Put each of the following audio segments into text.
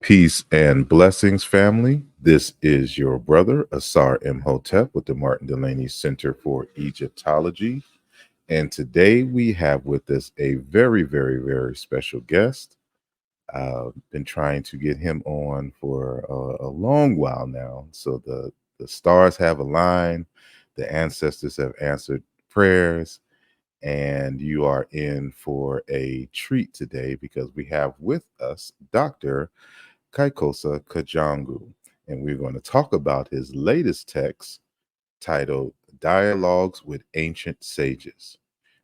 Peace and blessings, family. This is your brother, asarimhotep, with the Martin Delaney Center for Egyptology. And today we have with us a very, very, very special guest. Been trying to get him on for a long while now. So the stars have aligned, the ancestors have answered prayers, and you are in for a treat today because we have with us Dr. Kykosa Kajangu, and we're going to talk about his latest text titled Dialogues with Ancient Sages.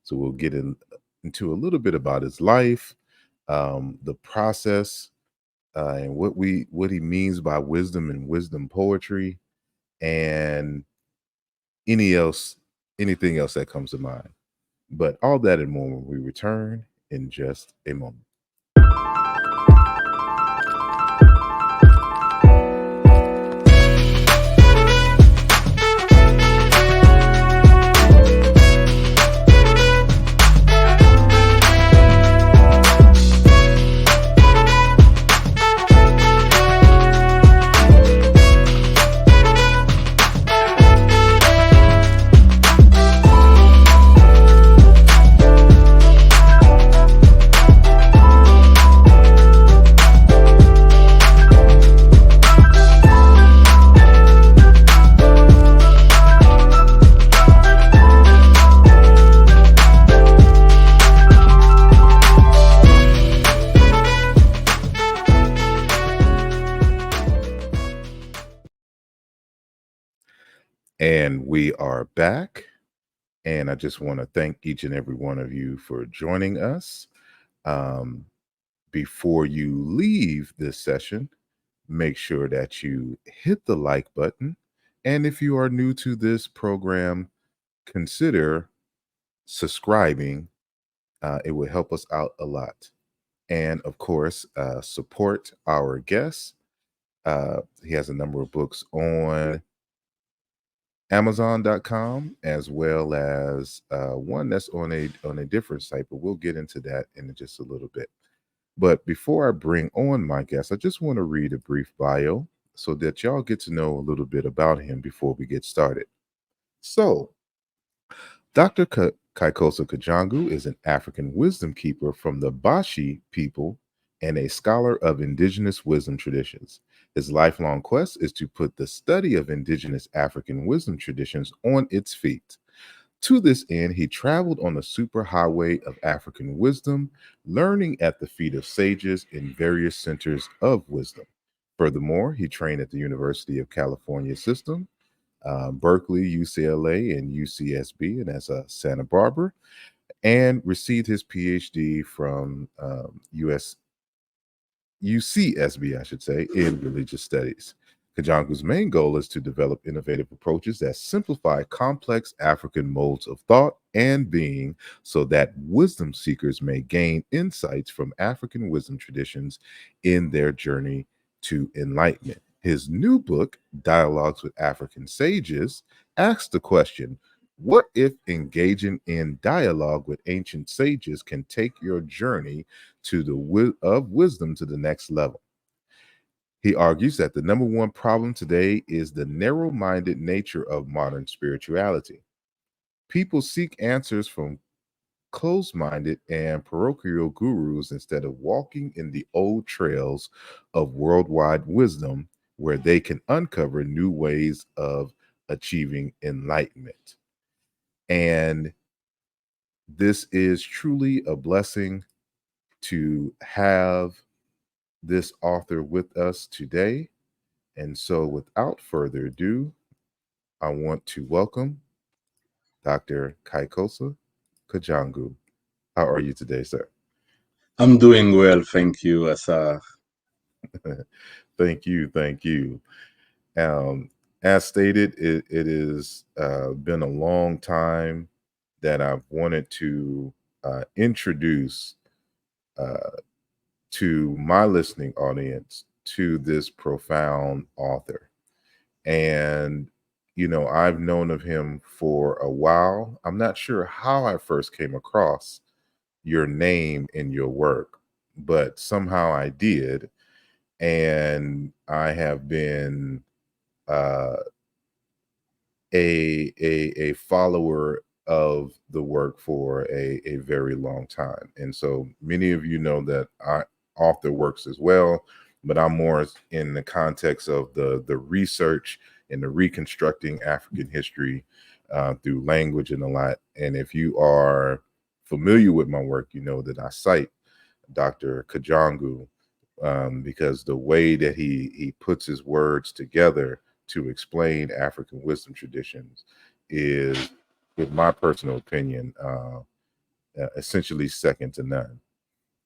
So we'll get into a little bit about his life, the process, and what he means by wisdom and wisdom poetry, and anything else that comes to mind. But all that and more when we return in just a moment. And we are back. And I just want to thank each and every one of you for joining us. Um, Before you leave this session, make sure that you hit the like button. And if you are new to this program, consider subscribing. It will help us out a lot. And of course, support our guests. He has a number of books on Amazon.com, as well as one that's on a different site, but we'll get into that in just a little bit. But before I bring on my guest, I just want to read a brief bio so that y'all get to know a little bit about him before we get started. So, Dr. Kykosa Kajangu is an African wisdom keeper from the Bashi people and a scholar of indigenous wisdom traditions. His lifelong quest is to put the study of indigenous African wisdom traditions on its feet. To this end, he traveled on the superhighway of African wisdom, learning at the feet of sages in various centers of wisdom. Furthermore, he trained at the University of California System, Berkeley, UCLA, and UCSB, and that's Santa Barbara, and received his PhD from UCSB, I should say, in religious studies. Kajangu's main goal is to develop innovative approaches that simplify complex African modes of thought and being so that wisdom seekers may gain insights from African wisdom traditions in their journey to enlightenment. His new book, Dialogues with African Sages, asks the question, what if engaging in dialogue with ancient sages can take your journey to of wisdom to the next level? He argues that the number one problem today is the narrow minded nature of modern spirituality. People seek answers from closed minded and parochial gurus instead of walking in the old trails of worldwide wisdom where they can uncover new ways of achieving enlightenment. And this is truly a blessing to have this author with us today. And so, without further ado, I want to welcome Dr. Kykosa Kajangu. How are you today, sir? I'm doing well, thank you, Asa. Thank you. Thank you. As stated, it has been a long time that I've wanted to introduce uh, to my listening audience to this profound author. And, I've known of him for a while. I'm not sure how I first came across your name in your work, but somehow I did. and I have been uh, a follower of the work for a very long time. And so many of you know that I author works as well, but I'm more in the context of the research and the reconstructing African history through language and a lot. And if you are familiar with my work, you know that I cite Dr. Kajangu, because the way that he puts his words together to explain African wisdom traditions is, in my personal opinion, essentially second to none.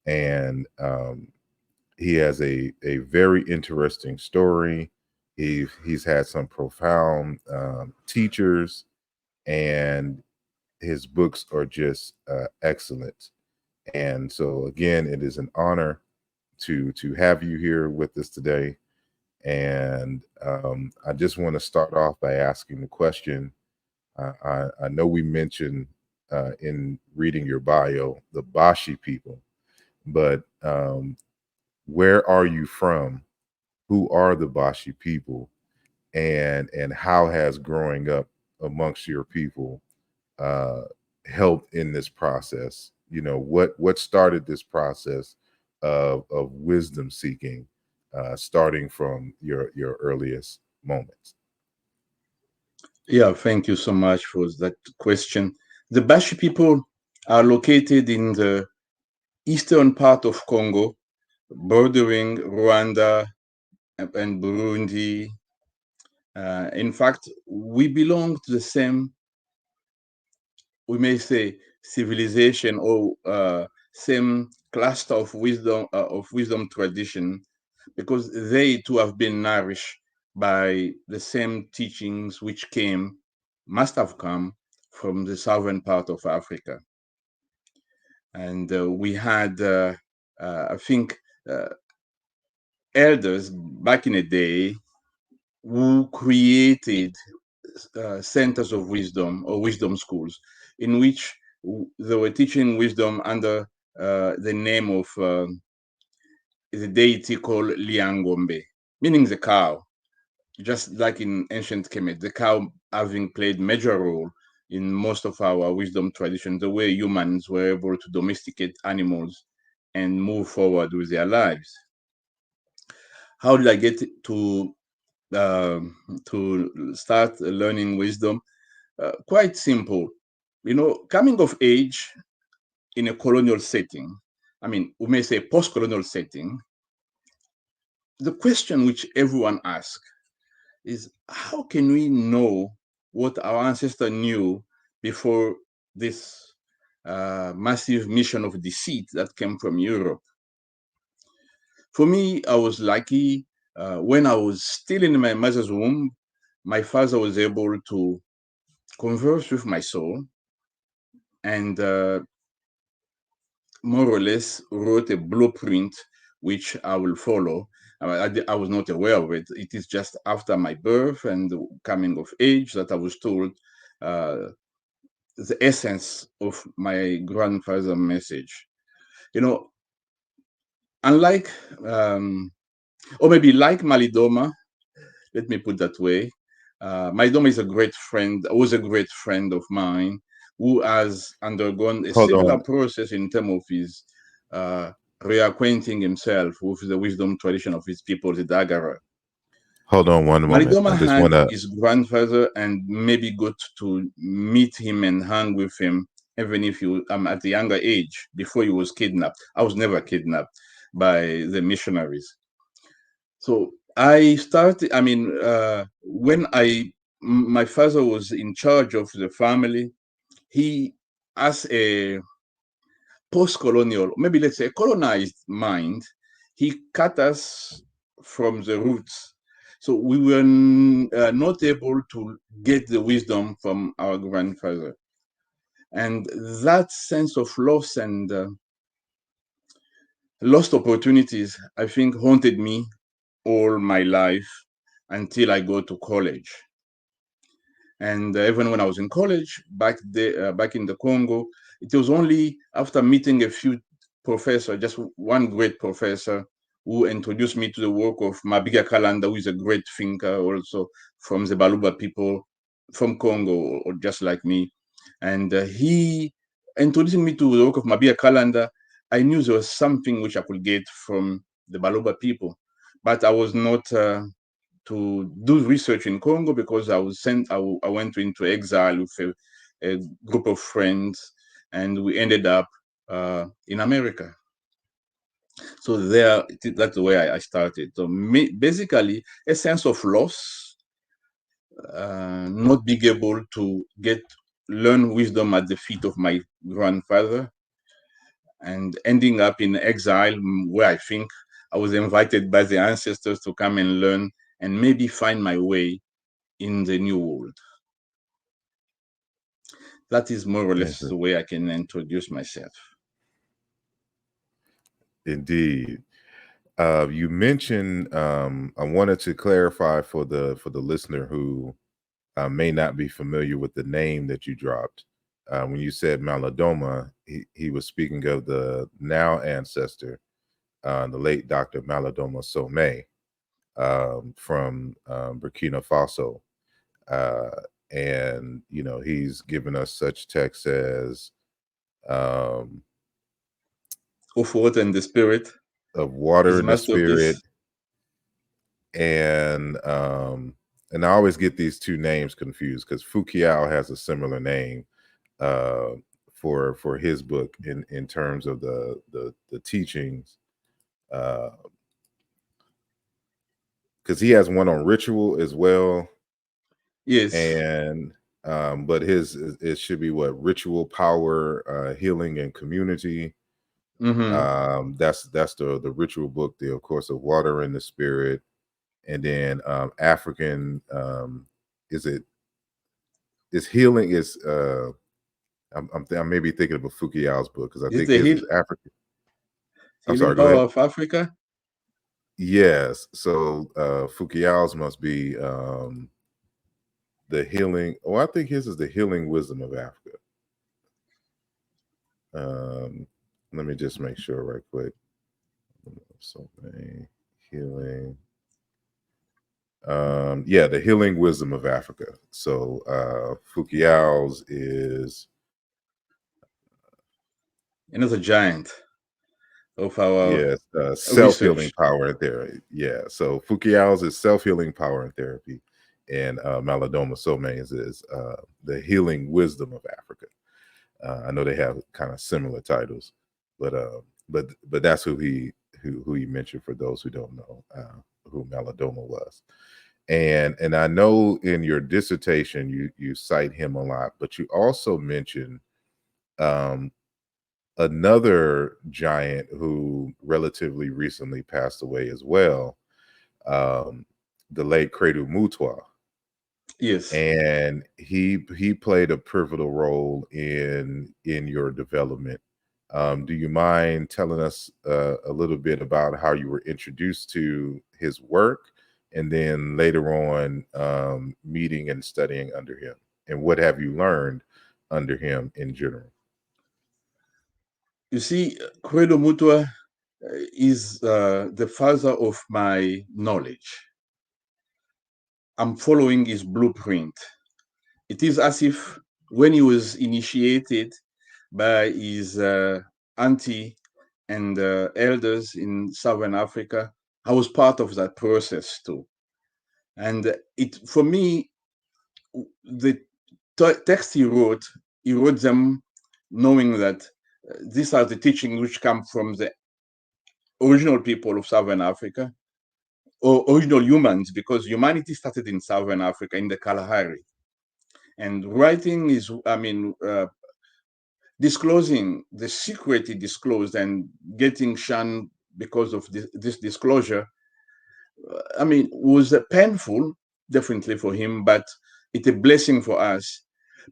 And he has a very interesting story. He's had some profound teachers, and his books are just excellent. And so, again, it is an honor to have you here with us today. And I just want to start off by asking the question. I know we mentioned in reading your bio the Bashi people, but where are you from? Who are the Bashi people, and how has growing up amongst your people uh, helped in this process? You know, what started this process of wisdom seeking, starting from your earliest moments? Yeah, thank you so much for that question. The Bashi people are located in the eastern part of Congo, bordering Rwanda and Burundi. In fact, we belong to the same, we may say, civilization or same cluster of wisdom tradition, because they too have been nourished by the same teachings which must have come from the southern part of Africa. And we had, I think, uh, elders back in the day who created centers of wisdom or wisdom schools in which they were teaching wisdom under the name of the deity called Liangombe, meaning the cow. Just like in ancient Kemet, the cow having played major role in most of our wisdom traditions, the way humans were able to domesticate animals and move forward with their lives. How did I get to start learning wisdom? Quite simple. You know, coming of age in a colonial setting, I mean, we may say post-colonial setting, the question which everyone asks is how can we know what our ancestor knew before this massive mission of deceit that came from Europe? For me, I was lucky. When I was still in my mother's womb, my father was able to converse with my soul and more or less wrote a blueprint which I will follow. I was not aware of it. It is just after my birth and coming of age that I was told uh, the essence of my grandfather's message. You know, unlike, or maybe like Malidoma, let me put that way. Malidoma is a great friend, was a great friend of mine who has undergone a Hold similar on, process in terms of his uh, reacquainting himself with the wisdom tradition of his people, the Dagara. hold on one moment. Malidoma I just had want to his grandfather and maybe got to meet him and hang with him, even if you at a younger age, before he was kidnapped. I was never kidnapped by the missionaries. So I started, I mean, when my father was in charge of the family, he, as a post-colonial, maybe let's say colonized mind, he cut us from the roots. So we were not able to get the wisdom from our grandfather. And that sense of loss and lost opportunities, I think, haunted me all my life until I go to college. And even when I was in college, back in the Congo, it was only after meeting a few professors, just one great professor who introduced me to the work of Mabiga Kalanda, who is a great thinker also from the Baluba people from Congo, or just like me. And he introducing me to the work of Mabiga Kalanda. I knew there was something which I could get from the Baluba people, but I was not to do research in Congo because I was sent. I went into exile with a group of friends, and we ended up in America. So there, that's the way I started. So basically, a sense of loss, not being able to learn wisdom at the feet of my grandfather, and ending up in exile, where I think I was invited by the ancestors to come and learn and maybe find my way in the new world. That is more or less the way I can introduce myself. Indeed. You mentioned, I wanted to clarify for the listener who may not be familiar with the name that you dropped. When you said Malidoma, he was speaking of the now ancestor, the late Dr. Malidoma Somé, from Burkina Faso. Uh, and, he's given us such texts as um, Of Water and the Spirit, of water his and the masterpiece. spirit, and I always get these two names confused because Fukiao has a similar name uh, for his book in terms of the teachings, because he has one on ritual as well, Yes. and but it should be what ritual power, healing and community. Mm-hmm. That's the ritual book, the of course of water and the spirit, and then African, is it is healing is I'm maybe thinking of a Fukiao's book because I Is it think the his is African. I'm healing sorry, go power ahead. of Africa? Yes, so Fukiao's must be the healing. Oh, I think his is the healing wisdom of Africa. Um, Let me just make sure right quick. So healing. Yeah, the healing wisdom of Africa. So Fukiao's is Another giant of our yes, self-healing research. power and therapy. Yeah, so Fukiao's is self-healing power and therapy, and Malidoma Some's is the healing wisdom of Africa. I know they have kind of similar titles, but but that's who he mentioned for those who don't know who Malidoma was. And I know in your dissertation you cite him a lot, but you also mention um, another giant who relatively recently passed away as well, um, the late Kredo Mutwa, Yes. and he played a pivotal role in your development. Do you mind telling us a little bit about how you were introduced to his work, and then later on meeting and studying under him, and what have you learned under him in general? You see, Kredo Mutwa is the father of my knowledge. I'm following his blueprint. It is as if when he was initiated by his auntie and elders in Southern Africa, I was part of that process too. And it, for me, the text he wrote them knowing that these are the teachings which come from the original people of Southern Africa, or original humans, because humanity started in Southern Africa in the Kalahari. And writing is, disclosing the secret he disclosed and getting shunned because of this disclosure, was painful, definitely for him, but it's a blessing for us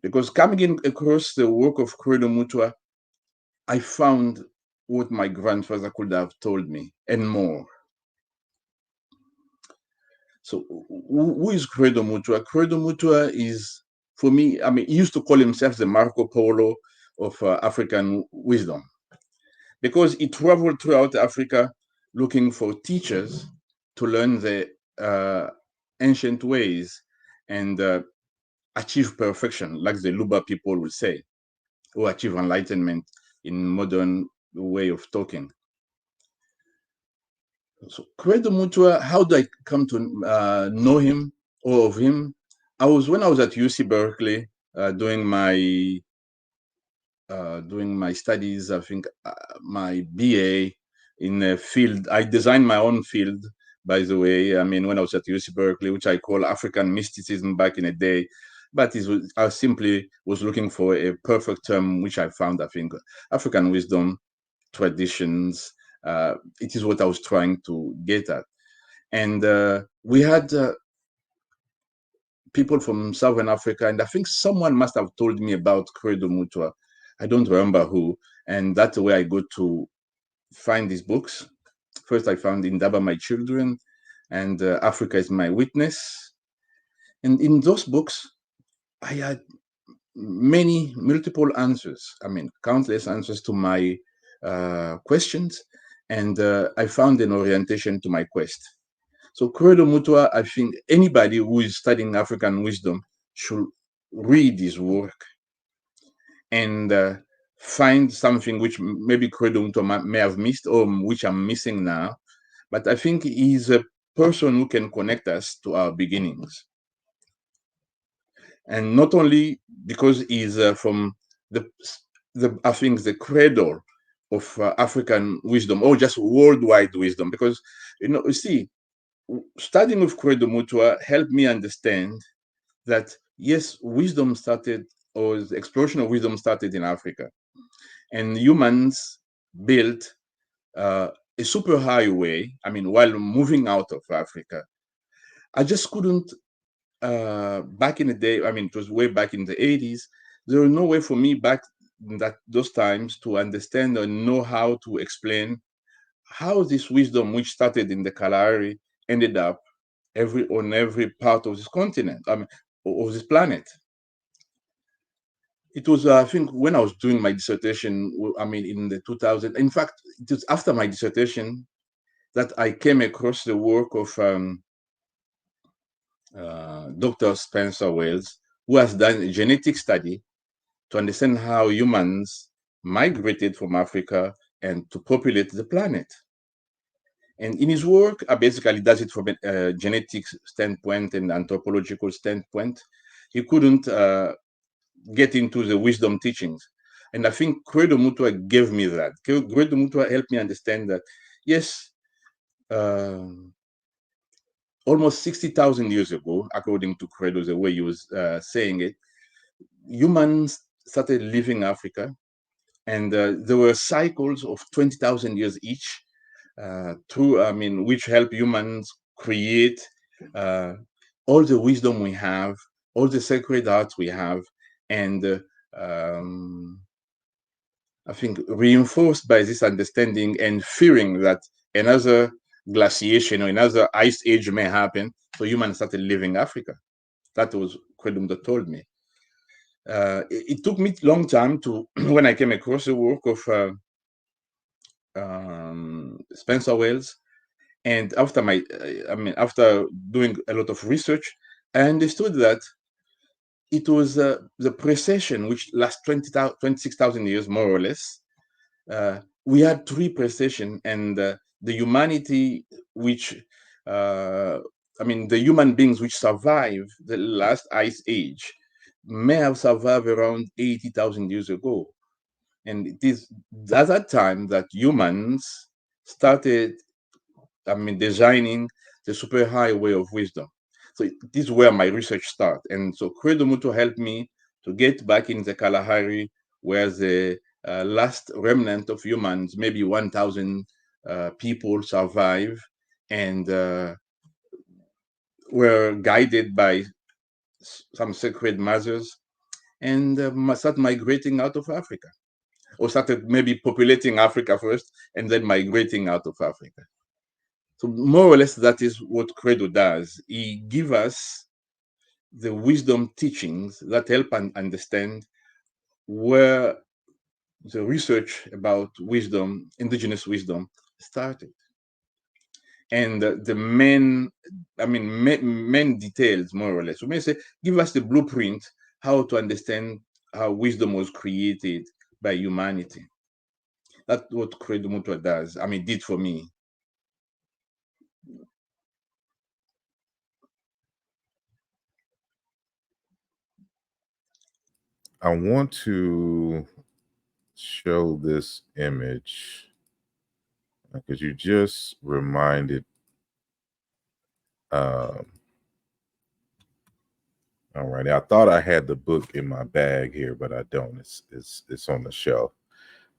because coming in across the work of Kredo Mutwa, I found what my grandfather could have told me and more. So, who is Kredo Mutwa? Kredo Mutwa is, for me, he used to call himself the Marco Polo of African wisdom because he traveled throughout Africa looking for teachers to learn the ancient ways and achieve perfection, like the Luba people would say, or achieve enlightenment in modern way of talking. So Kredo Mutwa, how did I come to know him or of him? When I was at UC Berkeley doing my studies. I think my BA in a field. I designed my own field, by the way. I mean, when I was at UC Berkeley, which I call African mysticism back in the day. But I simply was looking for a perfect term, which I found. I think African wisdom, traditions. It is what I was trying to get at. And we had people from Southern Africa, and I think someone must have told me about Kredo Mutwa. I don't remember who. And that's where I go to find these books. First, I found Indaba My Children and Africa is My Witness. And in those books, I had multiple answers. I mean, countless answers to my questions. And I found an orientation to my quest. So Kredo Mutwa, I think anybody who is studying African wisdom should read his work and find something which maybe Kredo Mutwa may have missed or which I'm missing now. But I think he's a person who can connect us to our beginnings. And not only because he's from the I think the cradle of African wisdom or just worldwide wisdom. Because you see, studying with Kredo Mutwa helped me understand that yes, wisdom started, or the exploration of wisdom started in Africa, and humans built a superhighway. I mean, while moving out of Africa, I just couldn't. Back in the day, I mean, it was way back in the 80s. There was no way for me back in those times to understand or know how to explain how this wisdom, which started in the Kalahari, ended up on every part of this continent, I mean, of this planet. It was, I think, when I was doing my dissertation, I mean, in the 2000. In fact, it was after my dissertation that I came across the work of Dr. Spencer Wells, who has done a genetic study to understand how humans migrated from Africa and to populate the planet. And in his work, I basically does it from a genetic standpoint and anthropological standpoint. He couldn't get into the wisdom teachings. And I think Kredo Mutwa gave me that. Kredo Mutwa helped me understand that, yes, almost 60,000 years ago, according to Kredo, the way he was saying it, humans started leaving Africa, and there were cycles of 20,000 years each, which help humans create all the wisdom we have, all the sacred arts we have, and I think reinforced by this understanding and fearing that another glaciation or another ice age may happen, so humans started leaving Africa. That was Kredum that told me. It took me a long time to when I came across the work of Spencer Wells, and after doing a lot of research, I understood that it was the precession, which lasts 26,000 years more or less. We had three precession, and the humanity which the human beings which survived the last ice age may have survived around 80,000 years ago. And it is at that time that humans started, designing the superhighway of wisdom. So this is where my research started. And so Kredo Mutwa helped me to get back in the Kalahari, where the last remnant of humans, maybe 1,000 people survive and were guided by some sacred mothers and start migrating out of Africa, or started maybe populating Africa first and then migrating out of Africa. So more or less, that is what Kredo does. He gives us the wisdom teachings that help understand where the research about wisdom, indigenous wisdom, started. and the main, main details, more or less. We may say, give us the blueprint how to understand how wisdom was created by humanity. That's what Kredo Mutwa does. Did for me. I want to show this image because you just reminded. Um, all right, I thought I had the book in my bag here, but I don't. It's on the shelf.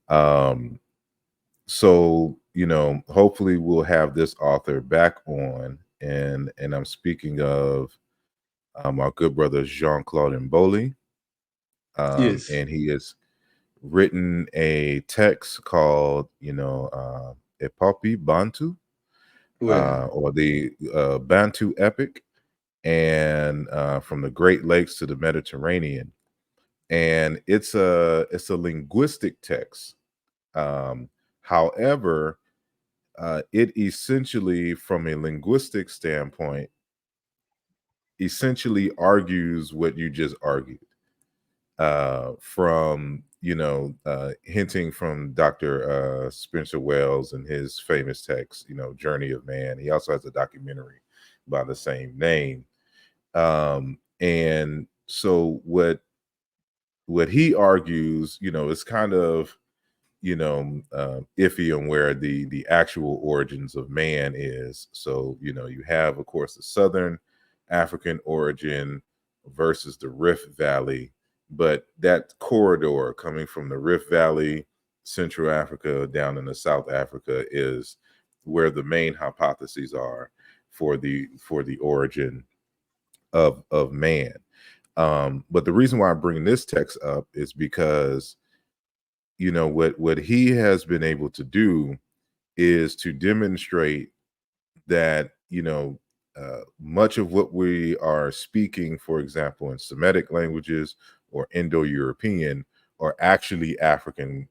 Um, so hopefully we'll have this author back on, and I'm speaking of our good brother Jean-Claude Mboli, Yes. and he has written a text called Epopi Bantu, Well, or the Bantu epic, and from the Great Lakes to the Mediterranean, and it's a linguistic text. um, However, it essentially, from a linguistic standpoint, essentially argues what you just argued, from hinting from Dr. Spencer Wells and his famous text, Journey of Man. He also has a documentary by the same name. And so what he argues, is kind of iffy on where the actual origins of man is. So you have, of course, the Southern African origin versus the Rift Valley, but that corridor coming from the Rift Valley, Central Africa down into South Africa is where the main hypotheses are for the origin of man. But the reason why I bring this text up is because what he has been able to do is to demonstrate that much of what we are speaking, for example, in Semitic languages or Indo-European, are actually African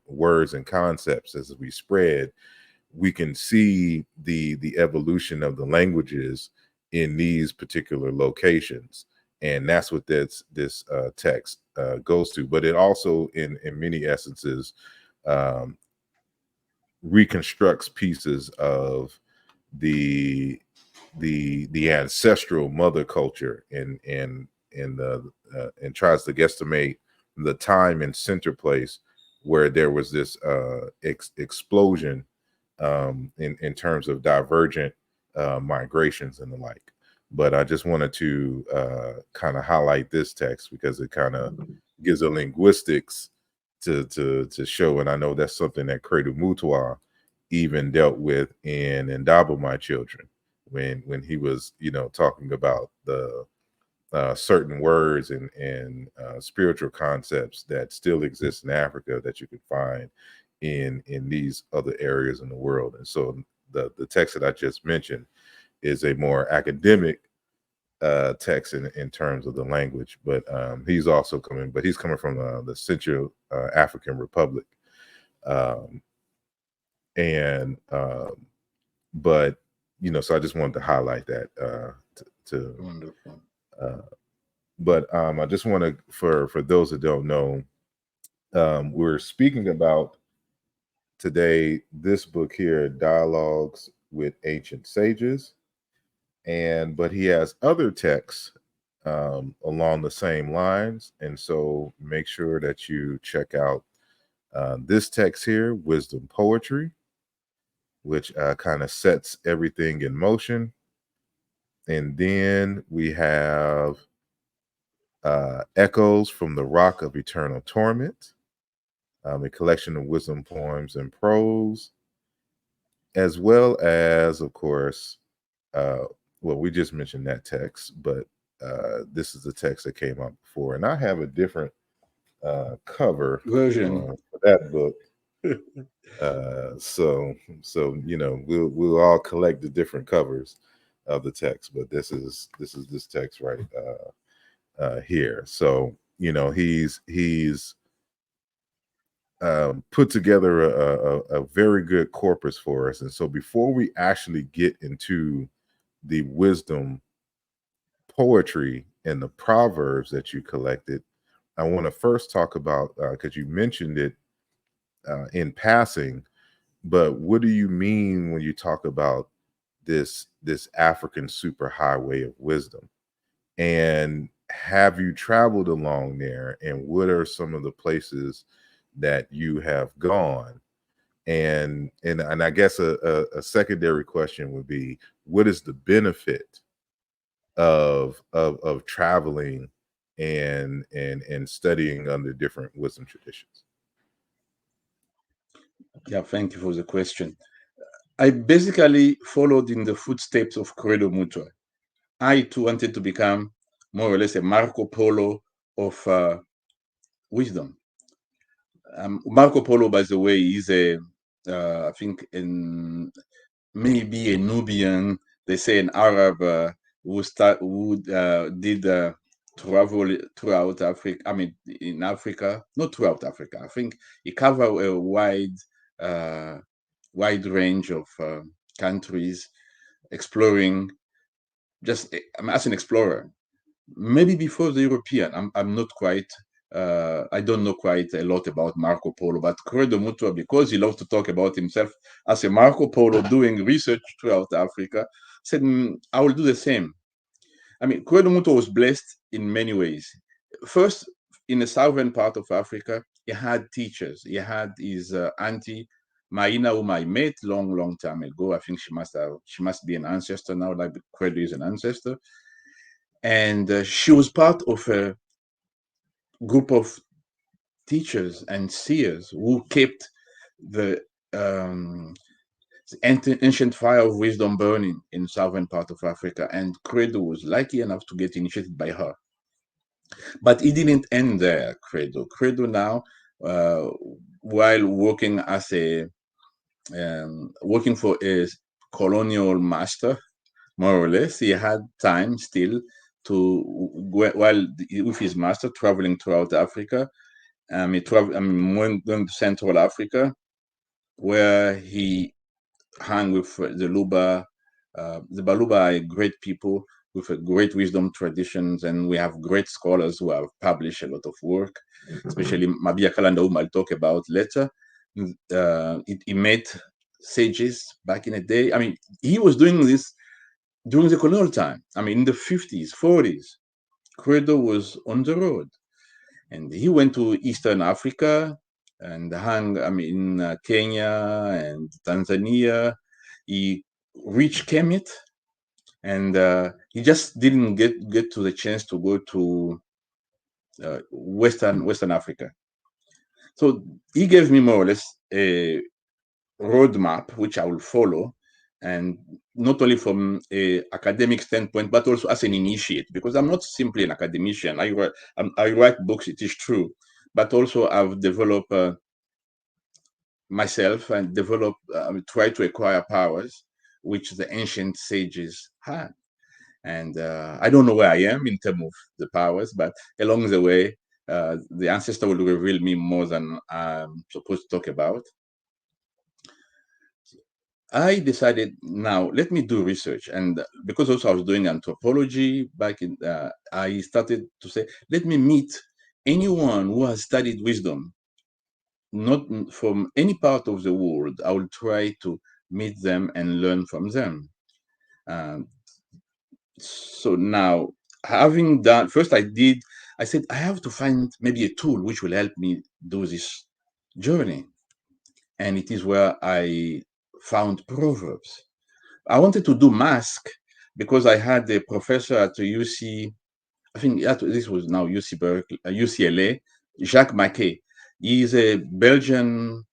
words and concepts. As we spread, we can see the evolution of the languages in these particular locations, and that's what this text goes to. But it also, in many essences, um, reconstructs pieces of the the ancestral mother culture, and tries to guesstimate the time and center place where there was this explosion, in terms of divergent migrations and the like. But I just wanted to kind of highlight this text because it kind of gives a linguistics to show, and I know that's something that Kredo Mutwa even dealt with in Ndaba My Children, when he was talking about the certain words and spiritual concepts that still exist in Africa that you can find in these other areas in the world. And so the text that I just mentioned is a more academic text in terms of the language, but he's coming from the Central African Republic, um, and but so I just wanted to highlight that to wonderful. uh, but I just want to, for those that don't know, we're speaking about today this book here, Dialogues with Ancient Sages, and but he has other texts along the same lines, and so make sure that you check out this text here, Wisdom Poetry, which kind of sets everything in motion. And then we have Echoes from the Rock of Eternal Torment, a collection of wisdom poems and prose, as well as, of course, uh, well, we just mentioned that text, but this is the text that came out before. And I have a different cover Version. for that book. So we'll all collect the different covers of the text, but this is this text right here. So he's put together a very good corpus for us. And so before we actually get into the wisdom poetry and the proverbs that you collected, I want to first talk about, because you mentioned it in passing, but what do you mean when you talk about this African superhighway of wisdom? And have you traveled along there? And what are some of the places that you have gone? And I guess a secondary question would be, what is the benefit of traveling and studying under different wisdom traditions? Yeah, thank you for the question. I basically followed in the footsteps of Kredo Mutwa. I too wanted to become more or less a Marco Polo of wisdom. Marco Polo, by the way, is I think, maybe a Nubian. They say an Arab who did travel throughout Africa. I mean, in Africa, not throughout Africa. I think he covered a uh, wide range of countries, exploring. I'm as an explorer, maybe before the European. I'm not quite. I don't know quite a lot about Marco Polo, but Credo Mutwa, because he loves to talk about himself as a Marco Polo doing research throughout Africa, said, I will do the same. I mean, Credo Mutwa was blessed in many ways. First, in the southern part of Africa, he had teachers. He had his auntie Maina, whom I met long time ago. I think she must be an ancestor now, like Credo is an ancestor, and she was part of a group of teachers and seers who kept the ancient fire of wisdom burning in southern part of Africa. And Credo was lucky enough to get initiated by her. But it didn't end there, Credo. Credo now, uh, while working as a working for a colonial master, more or less, he had time still to, while with his master traveling throughout Africa. Went to Central Africa, where he hung with the Baluba are great people with a great wisdom traditions, and we have great scholars who have published a lot of work, especially Mabia Kalanda, whom I'll talk about later. He met sages back in the day. I mean, he was doing this during the colonial time. I mean, in the 50s, 40s, Credo was on the road. And he went to Eastern Africa and hung, in Kenya and Tanzania. He reached Kemet, and he just didn't get to the chance to go to Western Africa. So he gave me more or less a roadmap which I will follow, and not only from a academic standpoint, but also as an initiate, because I'm not simply an academician. I write books, it is true, but also I've developed myself and try to acquire powers which the ancient sages had. And I don't know where I am in terms of the powers, but along the way, the ancestor will reveal me more than I'm supposed to talk about. I decided, now let me do research, and because also I was doing anthropology back in, I started to say, let me meet anyone who has studied wisdom, not from any part of the world. I will try to meet them and learn from them. Um, so now, having done, first I said, I have to find maybe a tool which will help me do this journey. And it is where I found Proverbs. I wanted to do mask because I had a professor at UC, I think this was now UC Berkeley, UCLA, Jacques Maquet. He was a Belgian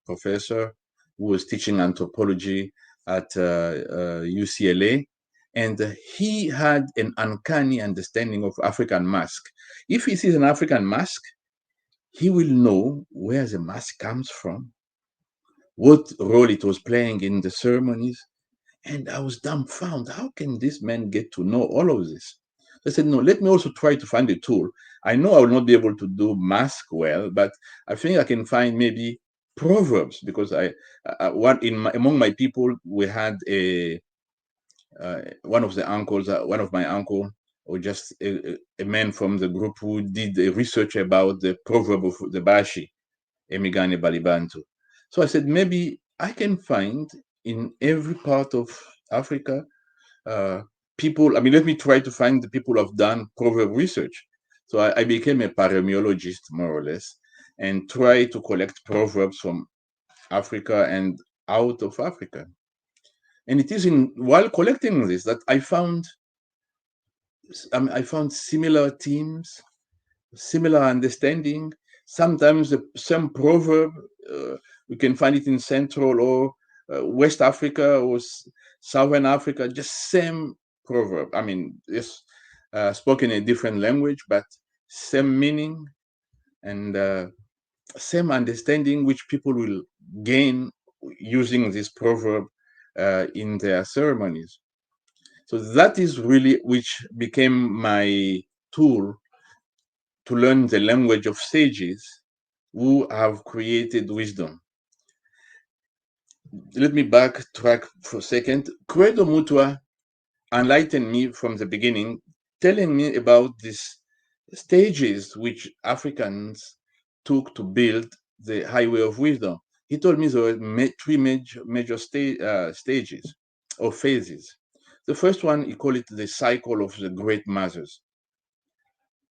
professor who was teaching anthropology at UCLA. And he had an uncanny understanding of African mask. If he sees an African mask, he will know where the mask comes from, what role it was playing in the ceremonies. And I was dumbfounded. How can this man get to know all of this? I said, no, let me also try to find a tool. I know I will not be able to do math well, but I think I can find maybe proverbs, because among my people, we had one of the uncles, one of my uncle, or just a man from the group who did a research about the proverb of the Bashi, Emigane Balibantu. So I said, maybe I can find in every part of Africa uh, people. I mean, let me try to find the people who have done proverb research. So I became a paremiologist, more or less, and try to collect proverbs from Africa and out of Africa. And it is in while collecting this that I found similar themes, similar understanding. Sometimes some proverb, we can find it in Central or West Africa or Southern Africa, just same proverb. I mean, it's spoken in a different language, but same meaning and same understanding, which people will gain using this proverb in their ceremonies. So that is really which became my tool to learn the language of sages who have created wisdom. Let me backtrack for a second. Kredo Mutwa enlightened me from the beginning, telling me about these stages which Africans took to build the highway of wisdom. He told me there were three major stages or phases. The first one, he called it the cycle of the great masses.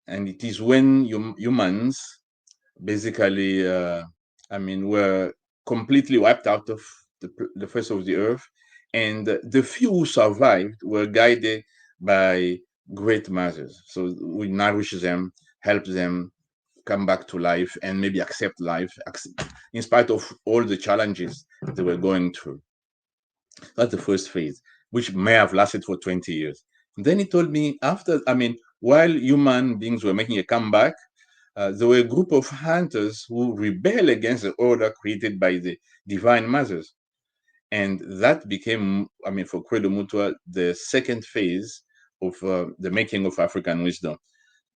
And it is when humans basically, were completely wiped out of the face of the earth. And the few who survived were guided by great masses. So we nourish them, help them come back to life, and maybe accept life in spite of all the challenges they were going through. That's the first phase, which may have lasted for 20 years. And then he told me while human beings were making a comeback, there were a group of hunters who rebel against the order created by the divine mothers. And that became, for Credo Mutwa, the second phase of the making of African wisdom.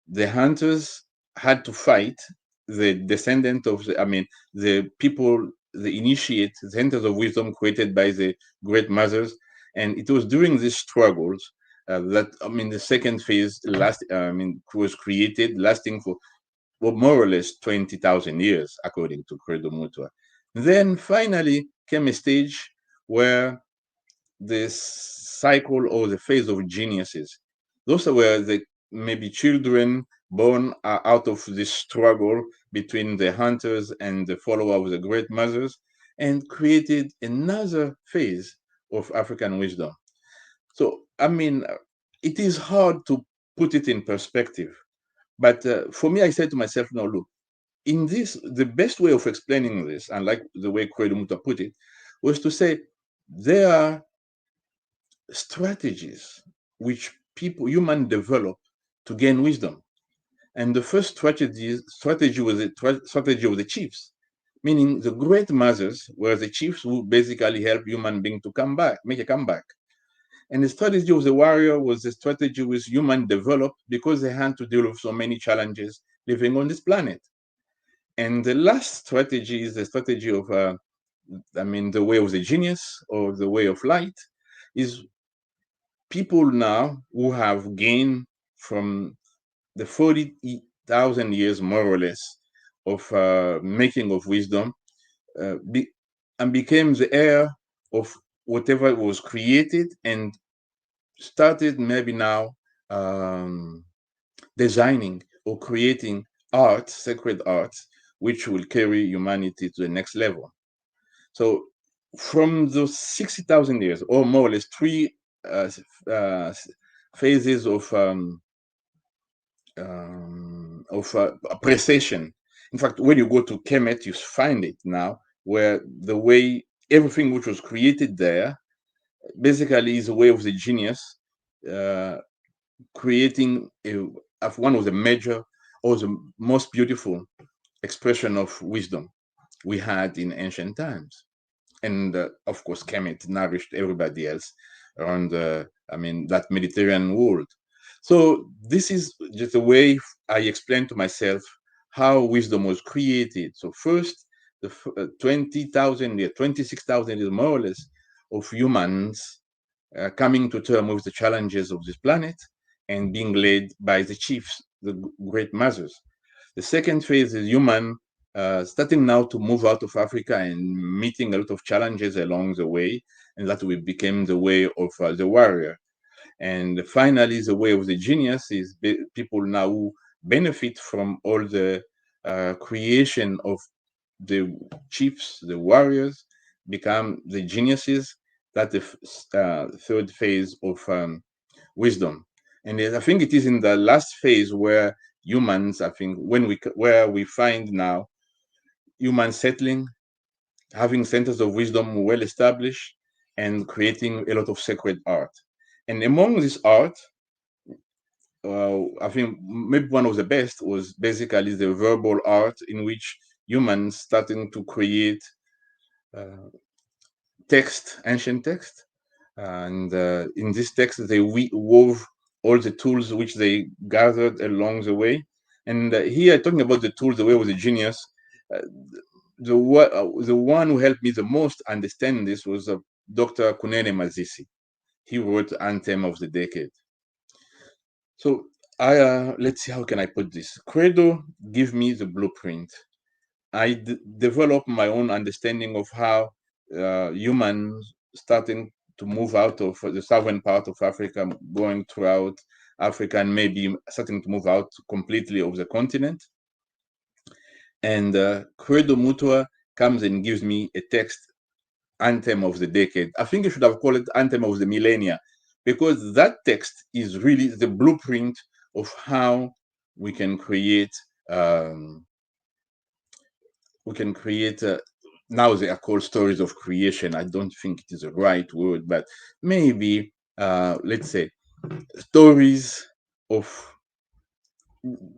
The hunters had to fight the descendant of the people, the initiate, the centers of wisdom created by the great mothers. And it was during these struggles the second phase was created, lasting for more or less 20,000 years, according to Kredo Mutwa. Then finally came a stage where this cycle or the phase of geniuses, those were the maybe children born out of this struggle between the hunters and the follower of the great mothers, and created another phase of African wisdom. So, it is hard to put it in perspective. But for me, I said to myself, no, look, in this, the best way of explaining this, and like the way Kredo Mutwa put it, was to say there are strategies which human develop to gain wisdom. And the first strategy was the strategy of the chiefs, meaning the great mothers were the chiefs who basically help human being to come back, make a comeback. And the strategy of the warrior was the strategy which human developed because they had to deal with so many challenges living on this planet. And the last strategy is the strategy of, the way of the genius or the way of light, is people now who have gained from the 40,000 years, more or less, of making of wisdom, and became the heir of whatever was created, and started maybe now designing or creating art, sacred arts, which will carry humanity to the next level. So from those 60,000 years, or more or less three phases of appreciation. In fact, when you go to Kemet, you find it now, where the way everything which was created there basically is a way of the genius creating one of the major or the most beautiful expression of wisdom we had in ancient times. And of course, Kemet nourished everybody else around that Mediterranean world. So this is just a way I explain to myself how wisdom was created. So first, the 20,000, 26,000 is more or less of humans coming to terms with the challenges of this planet and being led by the chiefs, the great masters. The second phase is human starting now to move out of Africa and meeting a lot of challenges along the way, and that will become the way of the warrior. And finally, the way of the genius is people now who benefit from all the creation of the chiefs, the warriors, become the geniuses. That's the third phase of wisdom. And I think it is in the last phase where humans, I think, where we find now humans settling, having centers of wisdom well established, and creating a lot of sacred art. And among this art, I think maybe one of the best was basically the verbal art in which humans starting to create uh, text, ancient text. And in this text, they wove all the tools which they gathered along the way. And here, talking about the tools, the way was a genius. Uh, the one who helped me the most understand this was Dr. Kunene Mazisi. He wrote Anthem of the Decade. So I let's see, how can I put this? Credo give me the blueprint. I develop my own understanding of how humans starting to move out of the southern part of Africa, going throughout Africa, and maybe starting to move out completely of the continent. And Credo Mutwa comes and gives me a text, Anthem of the Decade. I think you should have called it Anthem of the Millennia, because that text is really the blueprint of how we can create um, we can create now they are called stories of creation. I don't think it is the right word, but maybe let's say stories of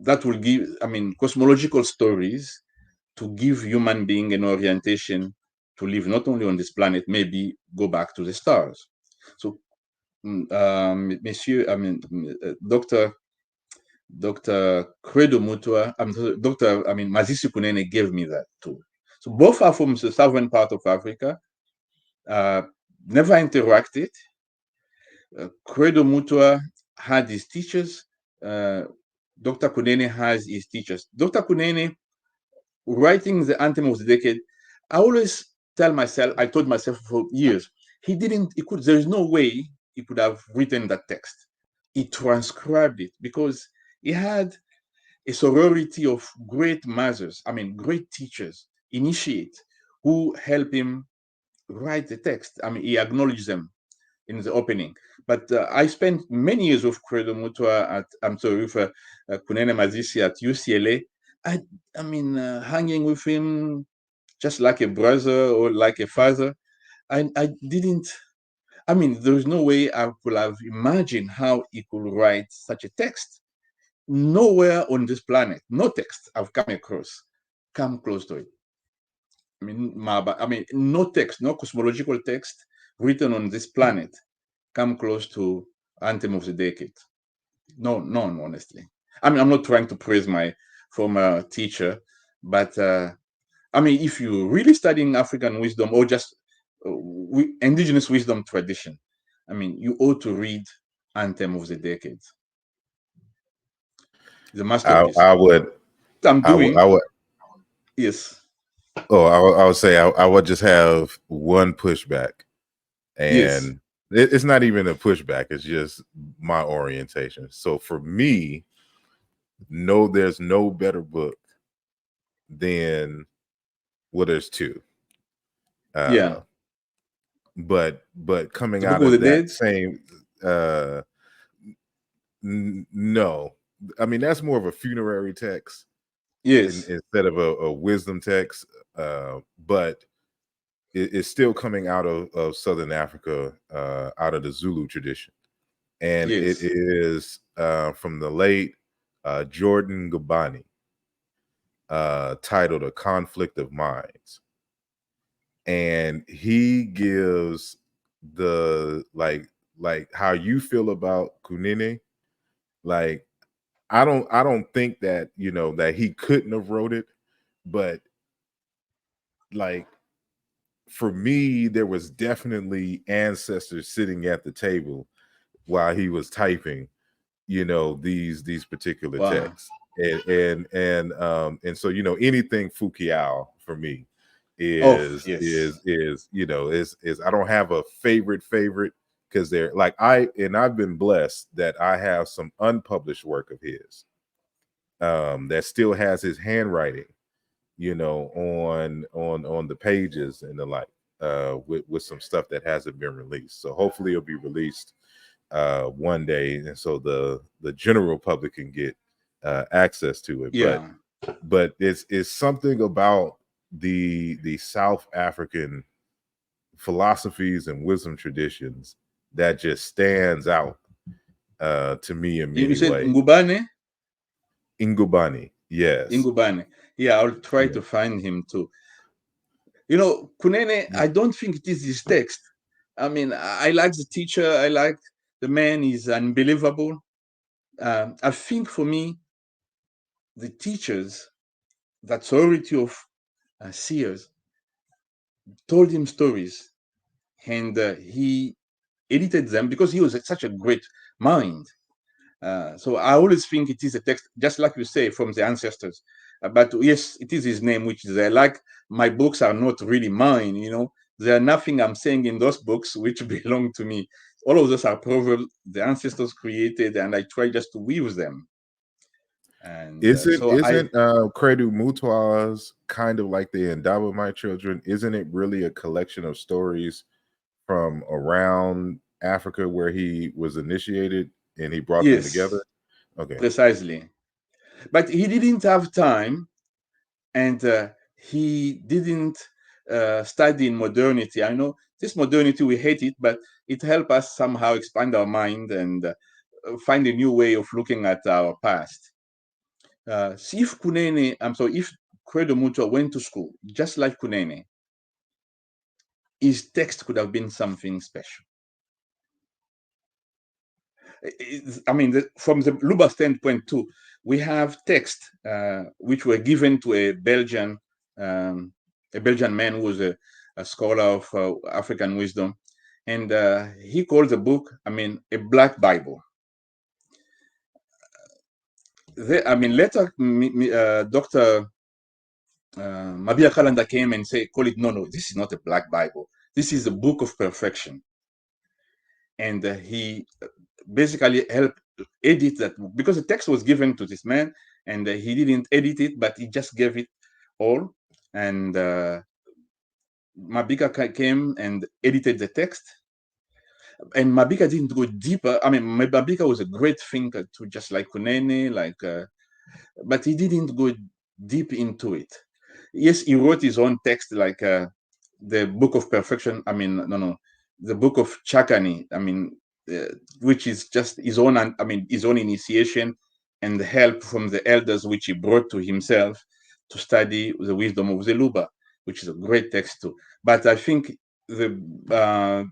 that will give, I mean, cosmological stories to give human being an orientation to live not only on this planet, maybe go back to the stars. So Monsieur, I mean, Dr. Kredo Mutwa, Dr. I mean, Mazisi Kunene gave me that too. So both are from the southern part of Africa, uh, never interacted. Kredo Mutwa had his teachers. Dr. Kunene has his teachers. Dr. Kunene, writing the Anthem of the Decade, I always tell myself, I told myself for years, there is no way he could have written that text. He transcribed it because he had a sorority of great masters, I mean, great teachers, initiate, who help him write the text. I mean, he acknowledged them in the opening. But I spent many years with Credo Mutwa I'm sorry, with Kunene Mazisi at UCLA. I mean, hanging with him just like a brother or like a father. I didn't, I mean, there's no way I could have imagined how he could write such a text. Nowhere on this planet, no text I've come across come close to it. I mean, no text, no cosmological text written on this planet come close to Anthem of the Decade. No, none, honestly. I mean, I'm not trying to praise my former teacher, but I mean, if you're really studying African wisdom or just indigenous wisdom tradition, I mean, you ought to read Anthem of the Decade, the I, masterpiece. I would, I'm I doing, would, yes, oh, I would say I would just have one pushback, yes, and it's not even a pushback. It's just my orientation. So for me, no, there's no better book than, well, there's two. yeah. Uh, but coming The Book out of the of that Dead, same, uh, no, I mean that's more of a funerary text yes, instead of a wisdom text. But it's still coming out of Southern Africa, out of the Zulu tradition, and it yes, is from the late Jordan Gabani, titled "A Conflict of Minds," and he gives the like how you feel about Kunene. Like, I don't think that, that he couldn't have wrote it, but like for me, there was definitely ancestors sitting at the table while he was typing, these particular Wow. texts. And so, anything Fukiao for me Oh, is yes. is is is I don't have a favorite, because they're like, I've been blessed that I have some unpublished work of his that still has his handwriting, on the pages and the like, with some stuff that hasn't been released. So hopefully it'll be released one day, and so the general public can get access to it. But Yeah. it's something about the South African philosophies and wisdom traditions that just stands out to me in You many said ways. Ngubane? Ingubani, yes. Ngubane. Yeah, I'll try Yeah. to find him too. Kunene, I don't think it is his text. I mean, I like the teacher. I like the man. Is unbelievable. I think for me, the teachers, the authority of seers, told him stories, and he edited them because he was such a great mind. So I always think it is a text, just like you say, from the ancestors. But yes, it is his name, which is like my books are not really mine. There are nothing I'm saying in those books which belong to me. All of those are proverbs the ancestors created, and I try just to weave them. And Isn't so I isn't Kredo Mutwa's kind of like the Endowment My Children? Isn't it really a collection of stories from around Africa where he was initiated and he brought them yes, together? Okay. precisely. But he didn't have time, and he didn't study in modernity. I know this modernity, we hate it, but it helps us somehow expand our mind and find a new way of looking at our past. If Kunene, I'm sorry, if Credo Mutwa went to school just like Kunene, his text could have been something special. I mean, from the Luba standpoint too, we have texts which were given to um, a Belgian man who was a scholar of African wisdom, and he called the book, I mean, a Black Bible. I mean, later, Dr. Mabia Kalanda came and said, call it, no, this is not a Black Bible. This is the book of perfection. And he basically helped edit that book because the text was given to this man, and he didn't edit it, but he just gave it all. And Mabika came and edited the text, and Mabika didn't go deeper. I mean, Mabika was a great thinker too, just like Kunene, but he didn't go deep into it. Yes, he wrote his own text, like the Book of Perfection. I mean, no, the Book of Chakani. I mean, which is just his own. I mean, his own initiation and the help from the elders, which he brought to himself to study the wisdom of Zeluba, which is a great text too. But I think the uh,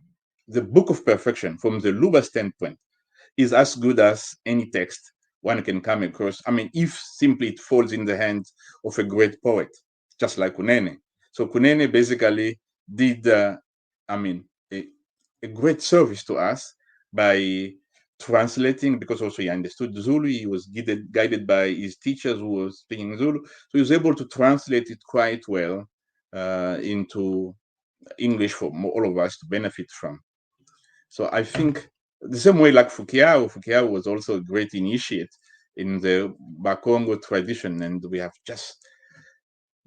the Book of Perfection, from the Luba standpoint, is as good as any text one can come across. I mean, if simply it falls in the hands of a great poet, just like Kunene. So Kunene basically did, I mean, a great service to us by translating, because also he understood Zulu. He was guided by his teachers who were speaking Zulu. So he was able to translate it quite well into English for all of us to benefit from. So I think the same way like Fukiao was also a great initiate in the Bakongo tradition, and we have just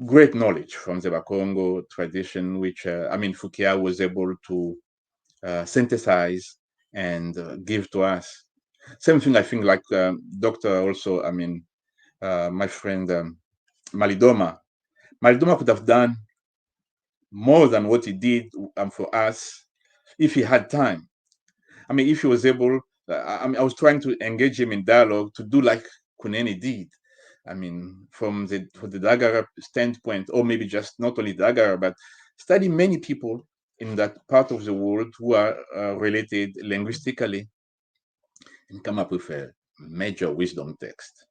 great knowledge from the Bakongo tradition, which I mean Fukiao was able to synthesize and give to us. Same thing, I think, like Doctor also. I mean, my friend Malidoma. Malidoma could have done more than what he did for us if he had time. I mean, if he was able, I mean, I was trying to engage him in dialogue to do like Kuneni did. I mean, from the Dagara standpoint, or maybe just not only Dagara, but study many people in that part of the world who are related linguistically and come up with major wisdom text.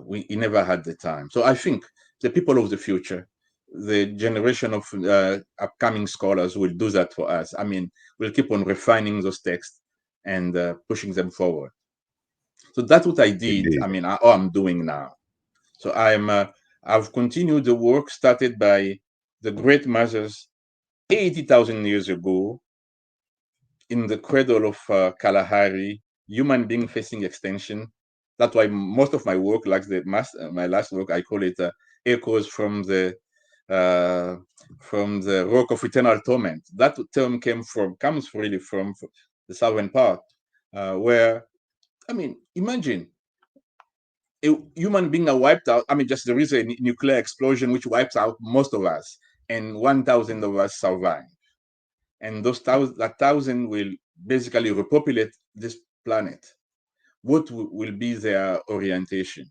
We never had the time. So I think the people of the future, the generation of upcoming scholars will do that for us. I mean, we'll keep on refining those texts and pushing them forward. So that's what I did. I Indeed. mean, all I'm doing now. So I've continued the work started by the great mothers 80,000 years ago in the cradle of Kalahari, human being facing extinction. That's why most of my work, like my last work, I call it echoes uh, from the rock of eternal torment. That term comes really from the southern part, where I mean, imagine a human being are wiped out. I mean, just there is a nuclear explosion which wipes out most of us, and 1,000 of us survive. And that thousand will basically repopulate this planet. What will be their orientation?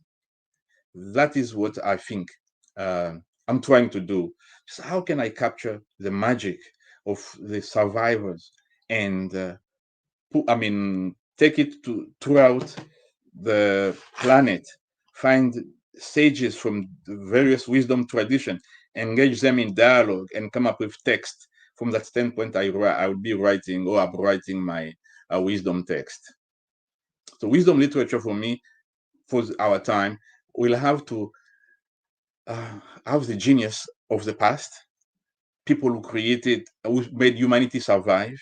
That is what I think uh, I'm trying to do. So how can I capture the magic of the survivors and take it to throughout the planet, find sages from the various wisdom tradition, engage them in dialogue, and come up with text. From that standpoint, I would be writing or I'm writing my wisdom text. So wisdom literature for me, for our time, will have to have the genius of the past, people who made humanity survive,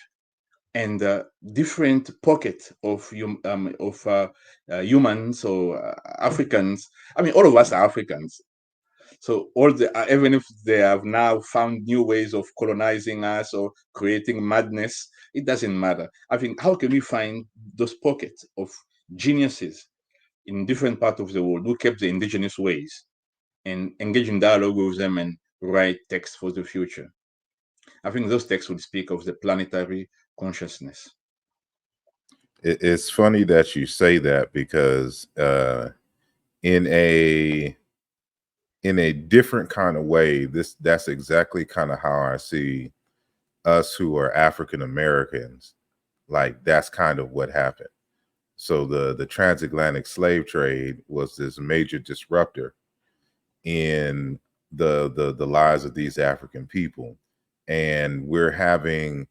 and different pocket of humans or Africans. I mean, all of us are Africans. So even if they have now found new ways of colonizing us or creating madness, it doesn't matter. I think how can we find those pockets of geniuses in different parts of the world who kept the indigenous ways and engage in dialogue with them and write texts for the future? I think those texts would speak of the planetary consciousness. It's funny that you say that because in a in a different kind of way, that's exactly kind of how I see us who are African Americans. Like that's kind of what happened. So the transatlantic slave trade was this major disruptor in the lives of these African people, and we're having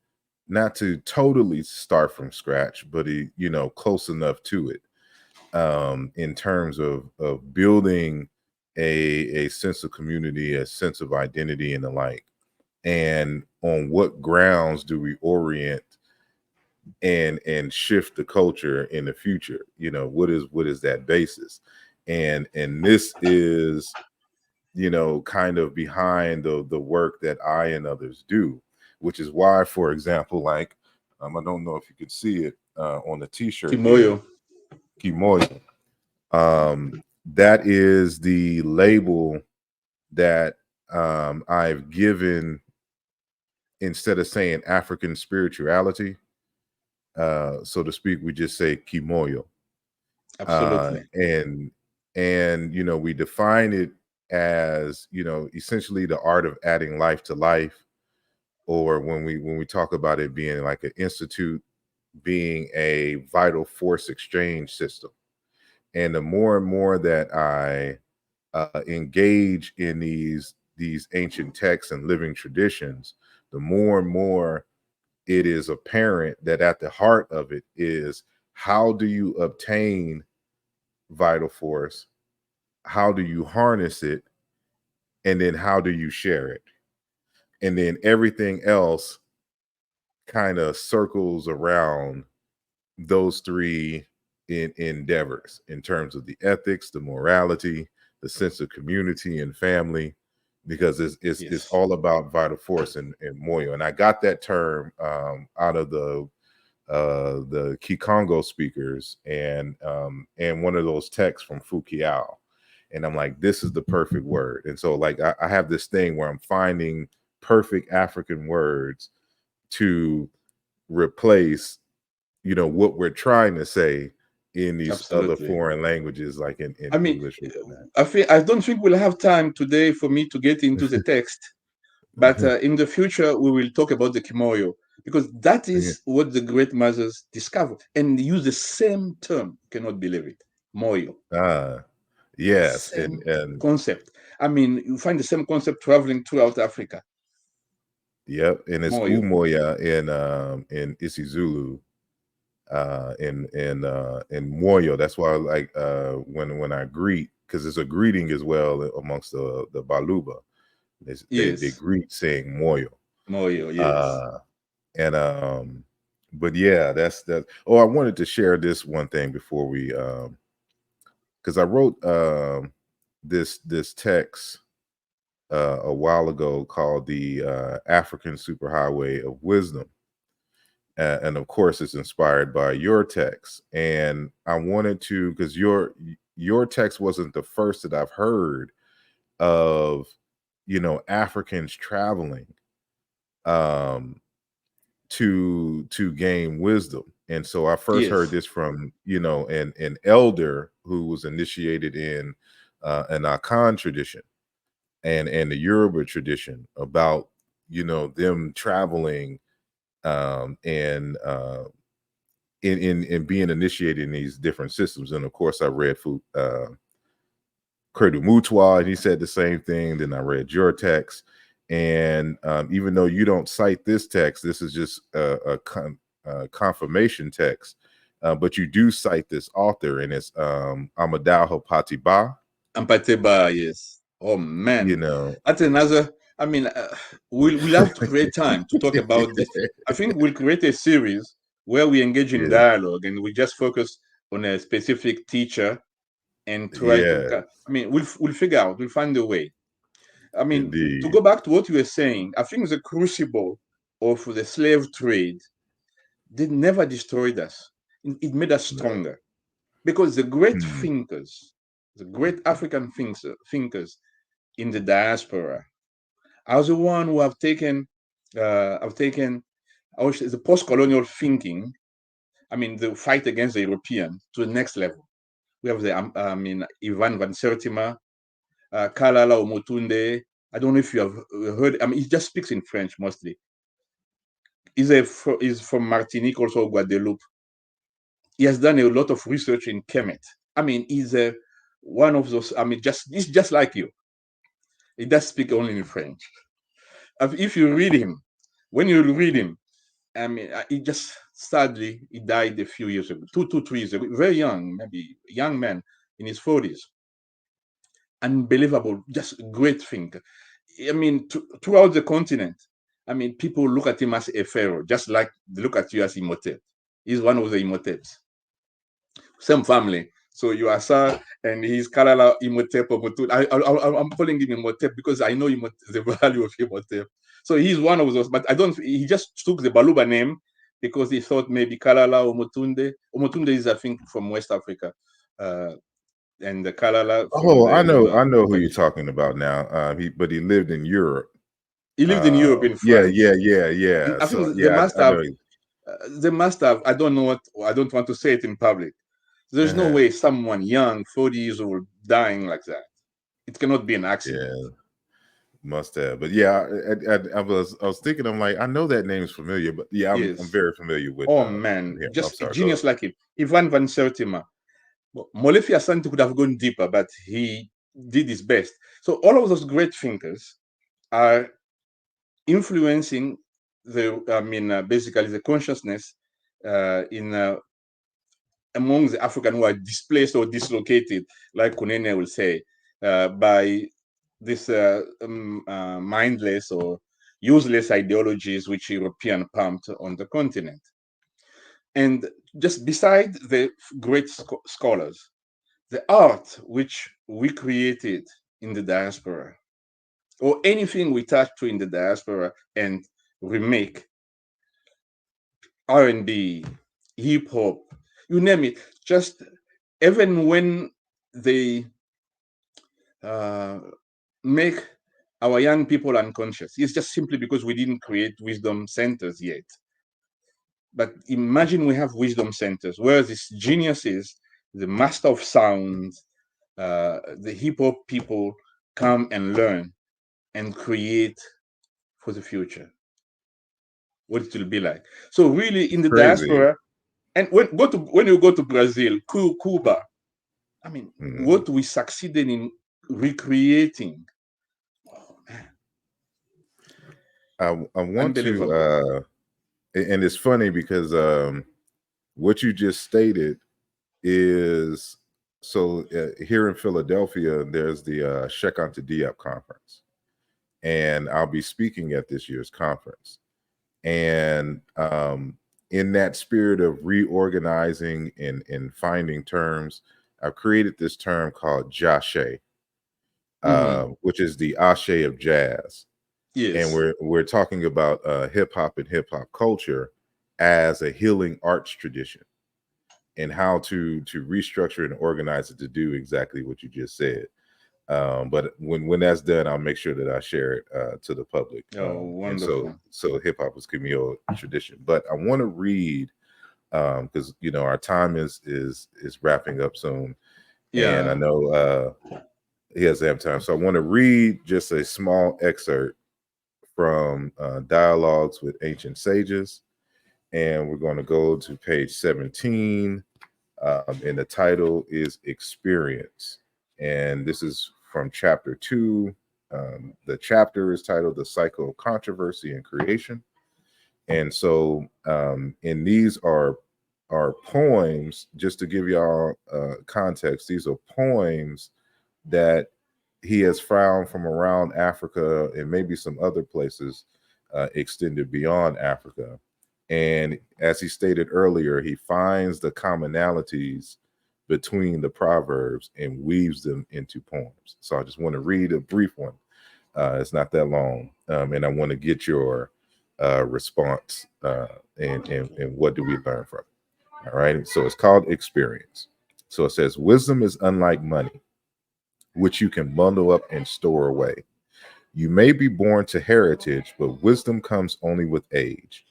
not to totally start from scratch, but close enough to it in terms of building a sense of community, a sense of identity, and the like. And on what grounds do we orient and shift the culture in the future? What is that basis? And this is kind of behind the work that I and others do, which is why, for example, like I don't know if you could see it on the T-shirt here, Kimoyo. Kimoja. That is the label that I've given instead of saying African spirituality, so to speak. We just say Kimoyo, Absolutely. and we define it as essentially the art of adding life to life, or when we talk about it being like an institute, being a vital force exchange system. And the more and more that I engage in these ancient texts and living traditions, the more and more it is apparent that at the heart of it is, how do you obtain vital force? How do you harness it? And then how do you share it? And then everything else kind of circles around those three endeavors in terms of the ethics, the morality, the sense of community and family, because it's Yes. all about vital force and moyo. And I got that term out of the Kikongo speakers and one of those texts from Fukiao. And I'm like, this is the perfect word. And so like I have this thing where I'm finding perfect African words to replace what we're trying to say in these other Absolutely. foreign languages, like in I mean, English or whatnot. I don't think we'll have time today for me to get into the text, but in the future we will talk about the Kimoyo. because that Yeah. is what the great mothers discovered and use the same term. Cannot believe it. Moyo. Ah, yes, Same and concept. I mean, you find the same concept traveling throughout Africa. yep, and it's Moyo. Umoja in isiZulu, in Moyo. That's why I like when I greet, because it's a greeting as well amongst the Baluba. They Yes. greet saying Moyo. Moyo, yes. Uh, and but yeah, that's that. Oh, I wanted to share this one thing before we because I wrote this text a while ago called the African Superhighway of Wisdom. And of course, it's inspired by your text. And I wanted to, because your text wasn't the first that I've heard of, Africans traveling um, to gain wisdom. And so I first heard Yes. this from, an elder who was initiated in an Akan tradition and the Yoruba tradition about them traveling and in being initiated in these different systems. And of course, I read Kredo Mutwa, and he said the same thing. Then I read your text, and even though you don't cite this text, this is just a confirmation text. But you do cite this author, and it's Amadou Patiba. Ampateba, yes. Oh You man, know, that's another. I mean, we'll have to create time to talk about this. I think we'll create a series where we engage in yeah, dialogue and we just focus on a specific teacher and try to. yeah, I mean, we'll figure out. We'll find a way. I mean, to indeed, go back to what you were saying, I think the crucible of the slave trade did never destroyed us. It made us no. stronger because the great Hmm. thinkers, the great African thinkers in the diaspora, are the one who have taken the post-colonial thinking. I mean, the fight against the European to the next level. We have I mean, Ivan van Sertima, Kalala Omotunde. I don't know if you have heard. I mean, he just speaks in French mostly. He's from Martinique, also Guadeloupe. He has done a lot of research in Kemet. I mean, he's one of those. I mean, he's just like you. He does speak only in French. If you read him, when you read him, I mean, he just sadly he died a few years ago, 3 years ago, very young, maybe young man in his 40s. Unbelievable, just great thing. I mean, throughout the continent, I mean, people look at him as a pharaoh, just like they look at you as Imhotep. He's one of the Imhoteps. Same family. So you are Sir, and he's Kalala Imhotep or Mutut. I'm calling him Imhotep because I know the value of Imhotep. So he's one of those, but I don't. He just took the Baluba name because he thought maybe Kalala or Mutunde. Umutunde is, I think, from West Africa, uh, and the Kalala from Oh, the I Yoruba know who you're tradition. talking about now. But he lived in Europe. He lived in Europe, in Yeah, France, and I So think they yeah, must I have. know. They must have. I don't know what. I don't want to say it in public. There's no Uh-huh. way someone young, 40 years old, dying like that. It cannot be an accident. Yeah, must have. But yeah, I was thinking. I'm like, I know that name's familiar, but yeah, I'm Yes. very familiar Oh man, with him. I'm just a sorry. Go genius like him. Ivan van Sertima. Molefi Asante could have gone deeper, but he did his best. So all of those great thinkers are influencing basically the consciousness in among the African who are displaced or dislocated, like Kunene will say, by this mindless or useless ideologies which European pumped on the continent. And just beside the great scholars, the art which we created in the diaspora, or anything we touch to in the diaspora and remake, R&B, hip hop, you name it, just even when they uh, make our young people unconscious, it's just simply because we didn't create wisdom centers yet. But imagine we have wisdom centers where these geniuses, the master of sound, the hip hop people come and learn and create for the future. what it will be like. So really, in the Crazy. diaspora, and when you go to Brazil, Cuba, I mean, Mhm. what we succeeded in recreating, oh man, I want to, unbelievable. and it's funny because what you just stated is so here in Philadelphia, there's the Check Ante Diop conference, and I'll be speaking at this year's conference. And in that spirit of reorganizing and finding terms, I've created this term called jashe, Hmm. which is the ashe of jazz. And Yes. we're talking about hip hop and hip hop culture as a healing arts tradition, and how to restructure and organize it to do exactly what you just said. But when that's done, I'll make sure that I share it to the public. Oh, And so wonderful. hip hop is Camille tradition. But I want to read because our time is wrapping up soon, and I Yeah. know he has to have time. So I want to read just a small excerpt from Dialogues with Ancient Sages, and we're going to go to page 17, and the title is Experience. And this is from chapter 2. The chapter is titled The Cycle of Controversy and Creation. And so, and these are poems, just to give y'all context, these are poems that he has found from around Africa and maybe some other places extended beyond Africa. And as he stated earlier, he finds the commonalities between the proverbs and weaves them into poems. So I just want to read a brief one. It's not that long, and I want to get your response and what do we learn from it. All right. So it's called Experience. So it says, wisdom is unlike money, which you can bundle up and store away. You may be born to heritage, but wisdom comes only with age.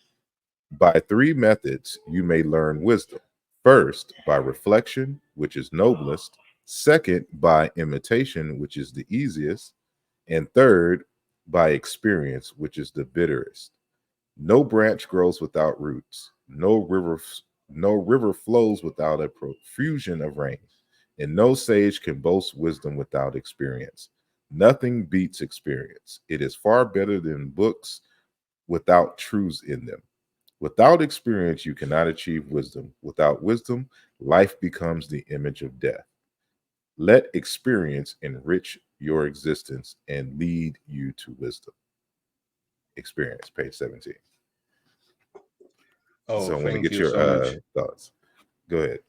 By three methods, you may learn wisdom. First, by reflection, which is noblest. Second, by imitation, which is the easiest. And third, by experience, which is the bitterest. No branch grows without roots. No river flows without a profusion of rain. And no sage can boast wisdom without experience. Nothing beats experience. It is far better than books without truths in them. Without experience, you cannot achieve wisdom. Without wisdom, life becomes the image of death. Let experience enrich your existence and lead you to wisdom. Experience, page 17. Oh, So I want to thank get you your so much. thoughts. Go ahead.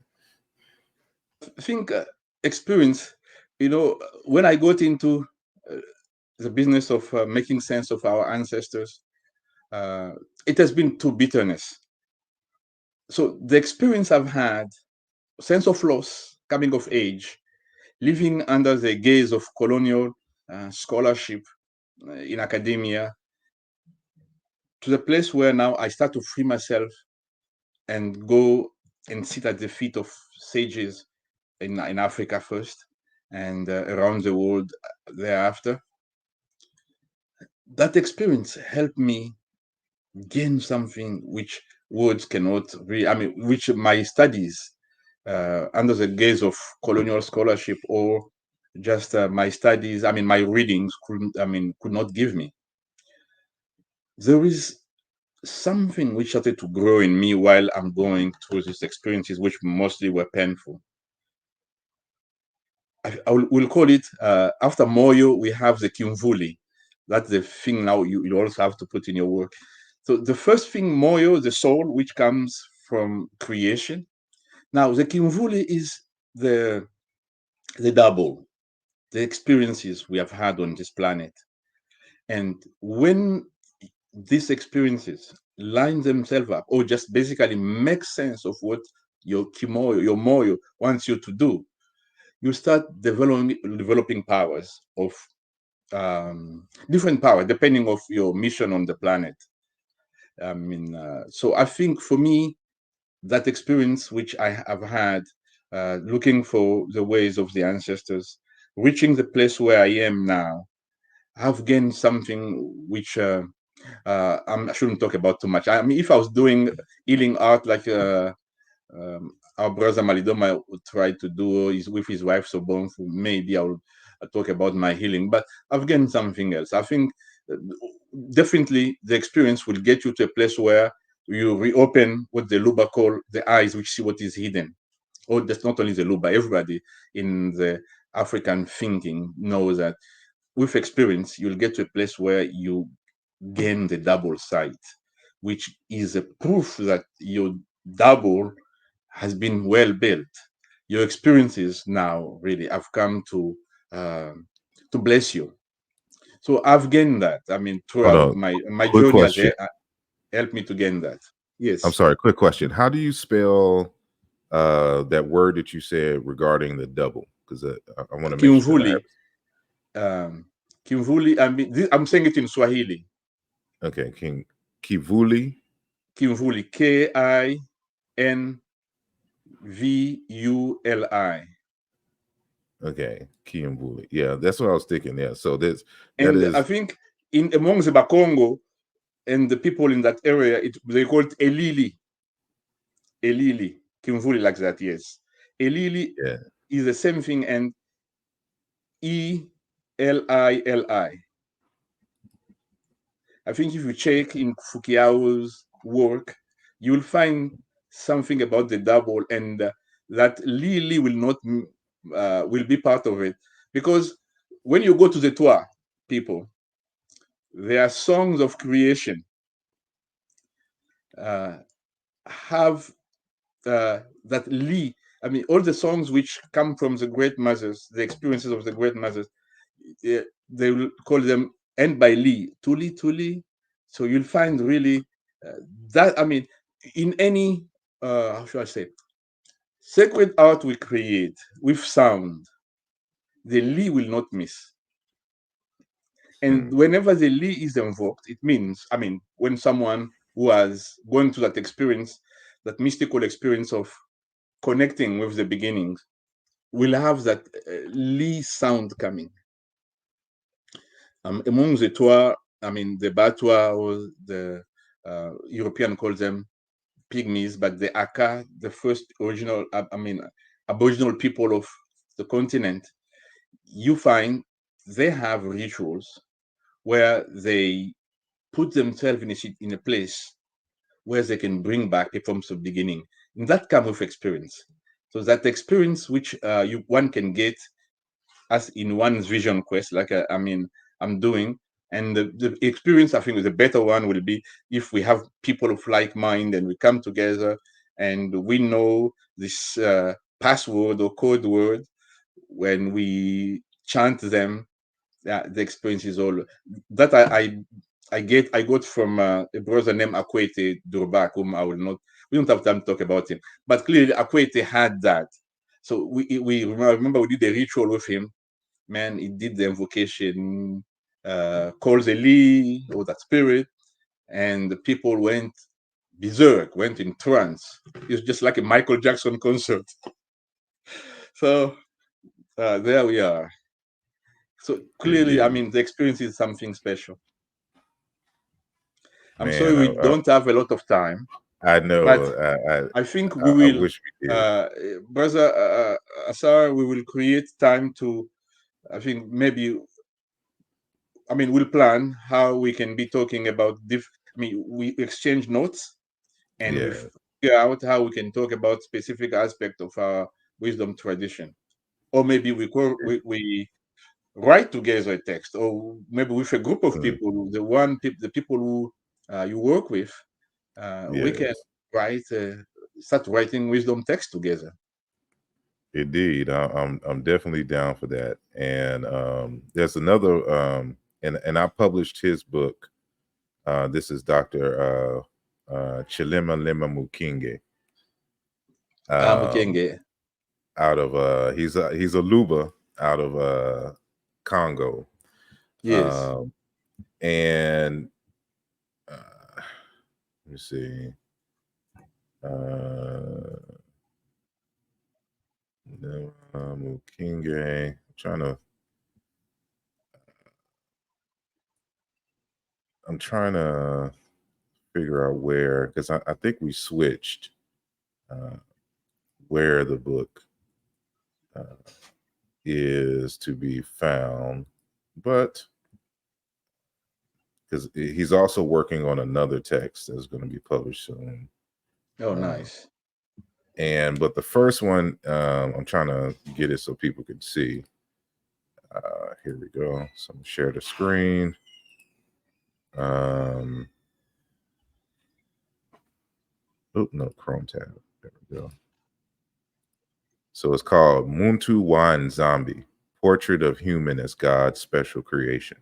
I think experience, when I got into uh, the business of making sense of our ancestors, uh, it has been to bitterness. So the experience I've had, sense of loss, coming of age, living under the gaze of colonial scholarship in academia, to the place where now I start to free myself and go and sit at the feet of sages in Africa first and around the world thereafter. That experience helped me gain something which words cannot really, I mean, which my studies under the gaze of colonial scholarship or just my studies, I mean, my readings could not give me. There is something which started to grow in me while I'm going through these experiences, which mostly were painful. We'll call it after Moyo, we have the Kimvuli. That's the thing now you also have to put in your work. So the first thing, Moyo, the soul, which comes from creation. Now the Kimvuli is the double, the experiences we have had on this planet. And when these experiences line themselves up or just basically make sense of what your Kimoyo, your Moyo wants you to do, you start developing powers of different powers depending of your mission on the planet. So I think for me, that experience which I have had, looking for the ways of the ancestors, reaching the place where I am now, I've gained something which I shouldn't talk about too much. I mean, if I was doing healing art like our brother Malidoma would try to do with his wife Sobon, maybe I will talk about my healing. But I've gained something else. I think uh, definitely the experience will get you to a place where you reopen what the Luba call the eyes, which see what is hidden. Or that's not only the Luba, everybody in the African thinking knows that with experience, you'll get to a place where you gain the double sight, which is a proof that your double has been well built. Your experiences now really have come to bless you. So I've gained that. I mean, Hold throughout on. my Quick journey has question. helped me to gain that. I'm Yes, sorry. Quick question. How do you spell that word that you said regarding the double? Because I want to make sure that I have. Kimvuli. Um, Kimvuli. I mean, I'm saying it in Swahili. Okay, King Kivuli. Kimvuli. Kinvuli. Okay, Kimbuli. Yeah, that's what I was thinking. Yeah, so that And I is think in among the Bakongo and the people in that area, they call it Elili. Elili. Kimvuli like that, yes. Elili yeah. is the same thing and Eli. I think if you check in Fukiao's work, you'll find something about the double and that Lili will not will be part of it because when you go to the Twa people, their songs of creation uh, have that Li. I mean, all the songs which come from the great mothers, the experiences of the great mothers, they will call them end by Li, Tuli Tuli. So you'll find really that. I mean, in any how should I say, sacred art we create with sound, the Li will not miss. And Hmm. whenever the Li is invoked, it means, I mean, when someone who has going through that experience, that mystical experience of connecting with the beginnings, will have that Li sound coming. Among the Twa, I mean, the Batwa or the European calls them pygmies, but the Aka, the first original, I mean, aboriginal people of the continent, you find they have rituals where they put themselves in a place where they can bring back people from the beginning. And that comes with experience. So that experience which one can get as in one's vision quest, like I mean, I'm doing. And the experience, I think, the better one will be if we have people of like mind and we come together and we know this password or code word. When we chant them, the experience is all that I got from a brother named Akwete Durbak, whom I will not. We don't have time to talk about him, but clearly Akwete had that. So we remember we did a ritual with him. Man, he did the invocation, calls Eli or that spirit, and the people went berserk, went in trance. It's just like a Michael Jackson concert. So there we are. So clearly, I Indeed, mean, the experience is something special. I'm sorry man. we don't have a lot of time, I but know. I think we I will, wish we did. brother Asar, we will create time to. I think maybe I mean, we'll plan how we can be talking about I mean, we exchange notes and we Yeah. figure out how we can talk about specific aspect of our wisdom tradition. Or maybe we write together a text, or maybe with a group of Mm, people, the people who you work with, we can yes. write, start writing wisdom text together. Indeed, I'm definitely down for that. And there's another and I published his book. This is Dr. Chilima Lima Mukinge. Um, Mukenge. out of he's a Luba out of Congo. Yes. Um, and let me see. Uh, Mukinge. trying to figure out where, because I think we switched where the book uh, is to be found, but because he's also working on another text that's going to be published soon. Oh, Uh, nice. but the first one, I'm trying to get it so people can see. Here we go. So I'm gonna share the screen. Um, oh no, Chrome tab. There we go. So it's called Muntu Wan Zombie: Portrait of Human as God's Special Creation.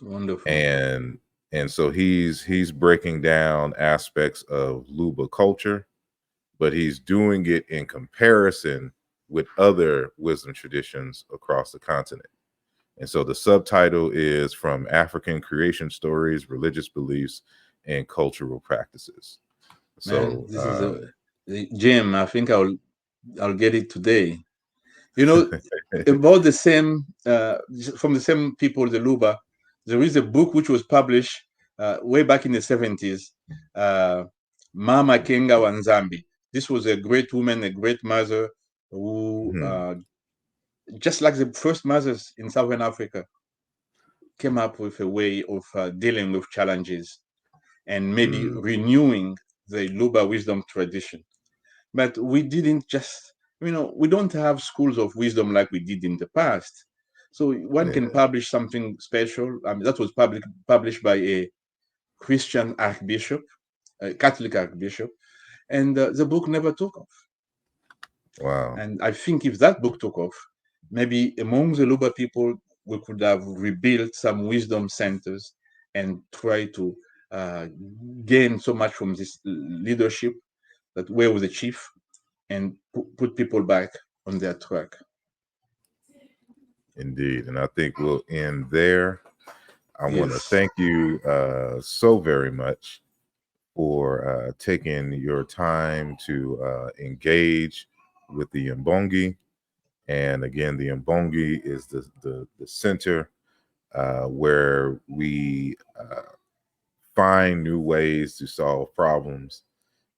Wonderful. And so he's breaking down aspects of Luba culture, but he's doing it in comparison with other wisdom traditions across the continent. And so the subtitle is From African Creation Stories, Religious Beliefs, and Cultural Practices. Man, So this is a gem. I think I'll get it today. About the same from the same people, the Luba. There is a book which was published way back in the 70s, Mama Kenga Wanzambi. This was a great woman, a great mother who, just like the first mothers in Southern Africa, came up with a way of dealing with challenges and maybe renewing the Luba wisdom tradition. But we didn't just, we don't have schools of wisdom like we did in the past. So one can yeah, publish something special. I mean, that was published by a Christian archbishop, a Catholic archbishop, and the book never took off. wow, And I think if that book took off, maybe among the Luba people, we could have rebuilt some wisdom centers and try to uh, gain so much from this leadership that where was the chief and put people back on their track. indeed. And I think we'll end there. I want to Yes, thank you so very much for taking your time to engage with the Mbongi. And again, the Mbongi is the center where we find new ways to solve problems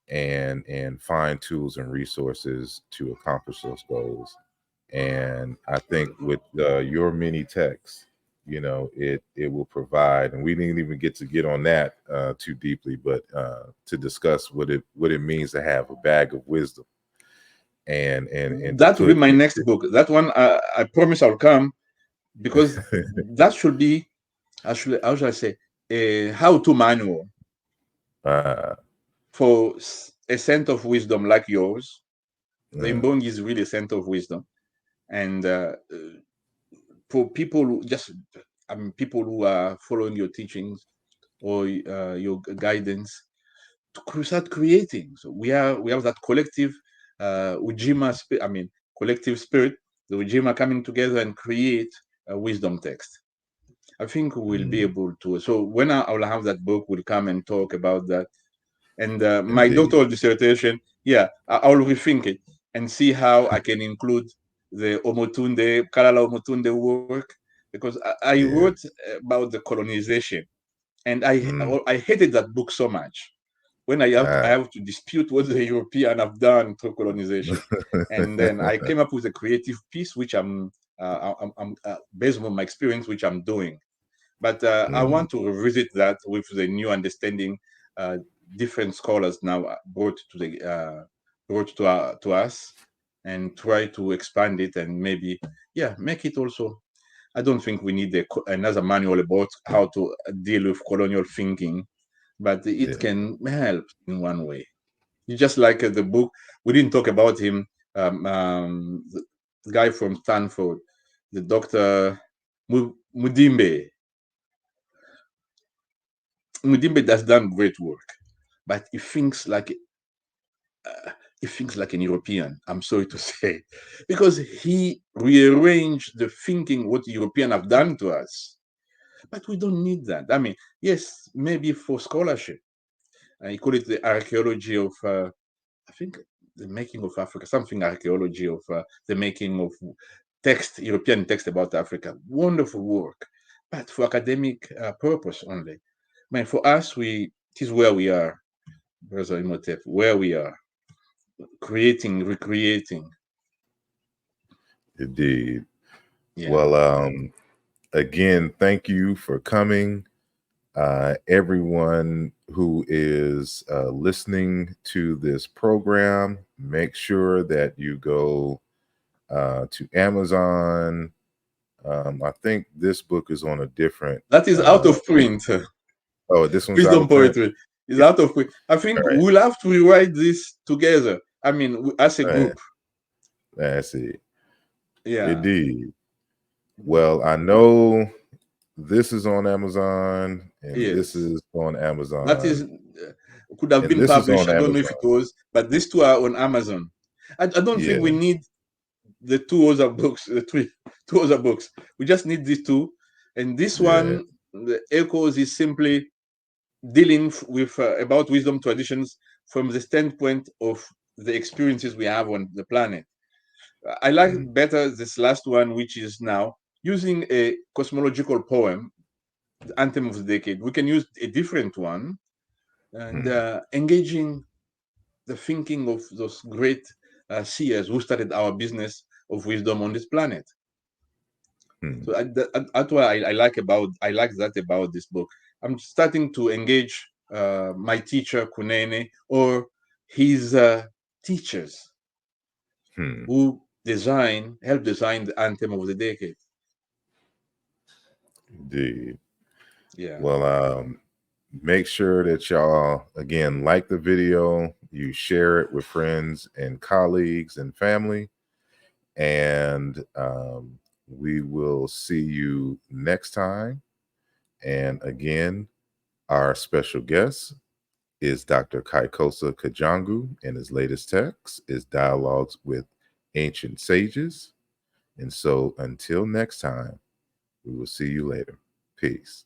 and find tools and resources to accomplish those goals. And I think with your mini texts, it will provide, and we didn't even get on that too deeply, but to discuss what it means to have a bag of wisdom and to that will be put my next book. That one, I promise I'll come because that should be, actually, how should I say, a how-to manual uh, for a center of wisdom like yours. The uh, Imbong is really a center of wisdom, and for people who just, I mean, people who are following your teachings or your guidance to start creating. So we have that collective Ujima spirit. I mean, collective spirit, the Ujima coming together and create a wisdom text. I think we'll be mm, able to. So when I'll have that book, we'll come and talk about that. And my indeed, doctoral dissertation, yeah, I'll rethink it and see how I can include the Omotunde, Kalala Omotunde work, because I wrote yeah, about the colonization, and mm, I hated that book so much when I uh, have to dispute what the European have done through colonization, and then I came up with a creative piece which I'm based on my experience, which I'm doing. But I mm, want to revisit that with the new understanding. Uh, Different scholars now brought to us, and try to expand it and maybe, yeah, make it also. I don't think we need another manual about how to deal with colonial thinking, but it yeah, can help in one way. You just like the book. We didn't talk about him. The guy from Stanford, the Doctor Mudimbe. Mudimbe has done great work, but he thinks like an European. I'm sorry to say, because he rearranged the thinking what the European have done to us. But we don't need that. I mean, yes, maybe for scholarship. I call it the archaeology of, I think, the making of Africa, something archaeology of the making of European text about Africa. Wonderful work, but for academic purpose only. Man, for us, it is where we are, Brother Imhotep, where we are, creating, recreating. Indeed. Yeah. Well, again, thank you for coming. Everyone who is listening to this program, make sure that you go to Amazon. I think this book is on a different. That is out of print. Oh, this one's out Wisdom of print. poetry is out of print. I All think right, we'll have to rewrite this together. I mean, as a group. that's it. Yeah. Indeed. Well, I know this is on Amazon, and this Yes. is on That is Amazon, could have and been this is published. on I don't know if Amazon. it was, but these two are on Amazon. I don't think we Yeah, need the two other books, two other books. We just need these two. And this yeah. one, the Echoes, is simply dealing with about wisdom traditions from the standpoint of the experiences we have on the planet. I like Mm, better this last one, which is now using a cosmological poem, the Anthem of the Decade. We can use a different one and mm, engaging the thinking of those great seers who started our business of wisdom on this planet. mm. So that's what I like that about this book. I'm starting to engage my teacher Kunene or his teachers Hmm. who help design the anthem of the decade. Indeed. Yeah. Well, make sure that y'all again like the video, you share it with friends and colleagues and family, and we will see you next time. And again, our special guest is Dr. Kykosa Kajangu, and his latest text is Dialogues with Ancient Sages. And so until next time, we will see you later. Peace.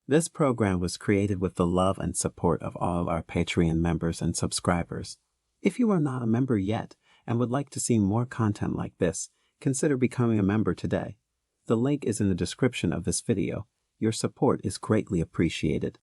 This program was created with the love and support of all our Patreon members and subscribers. If you are not a member yet and would like to see more content like this, consider becoming a member today. The link is in the description of this video. Your support is greatly appreciated.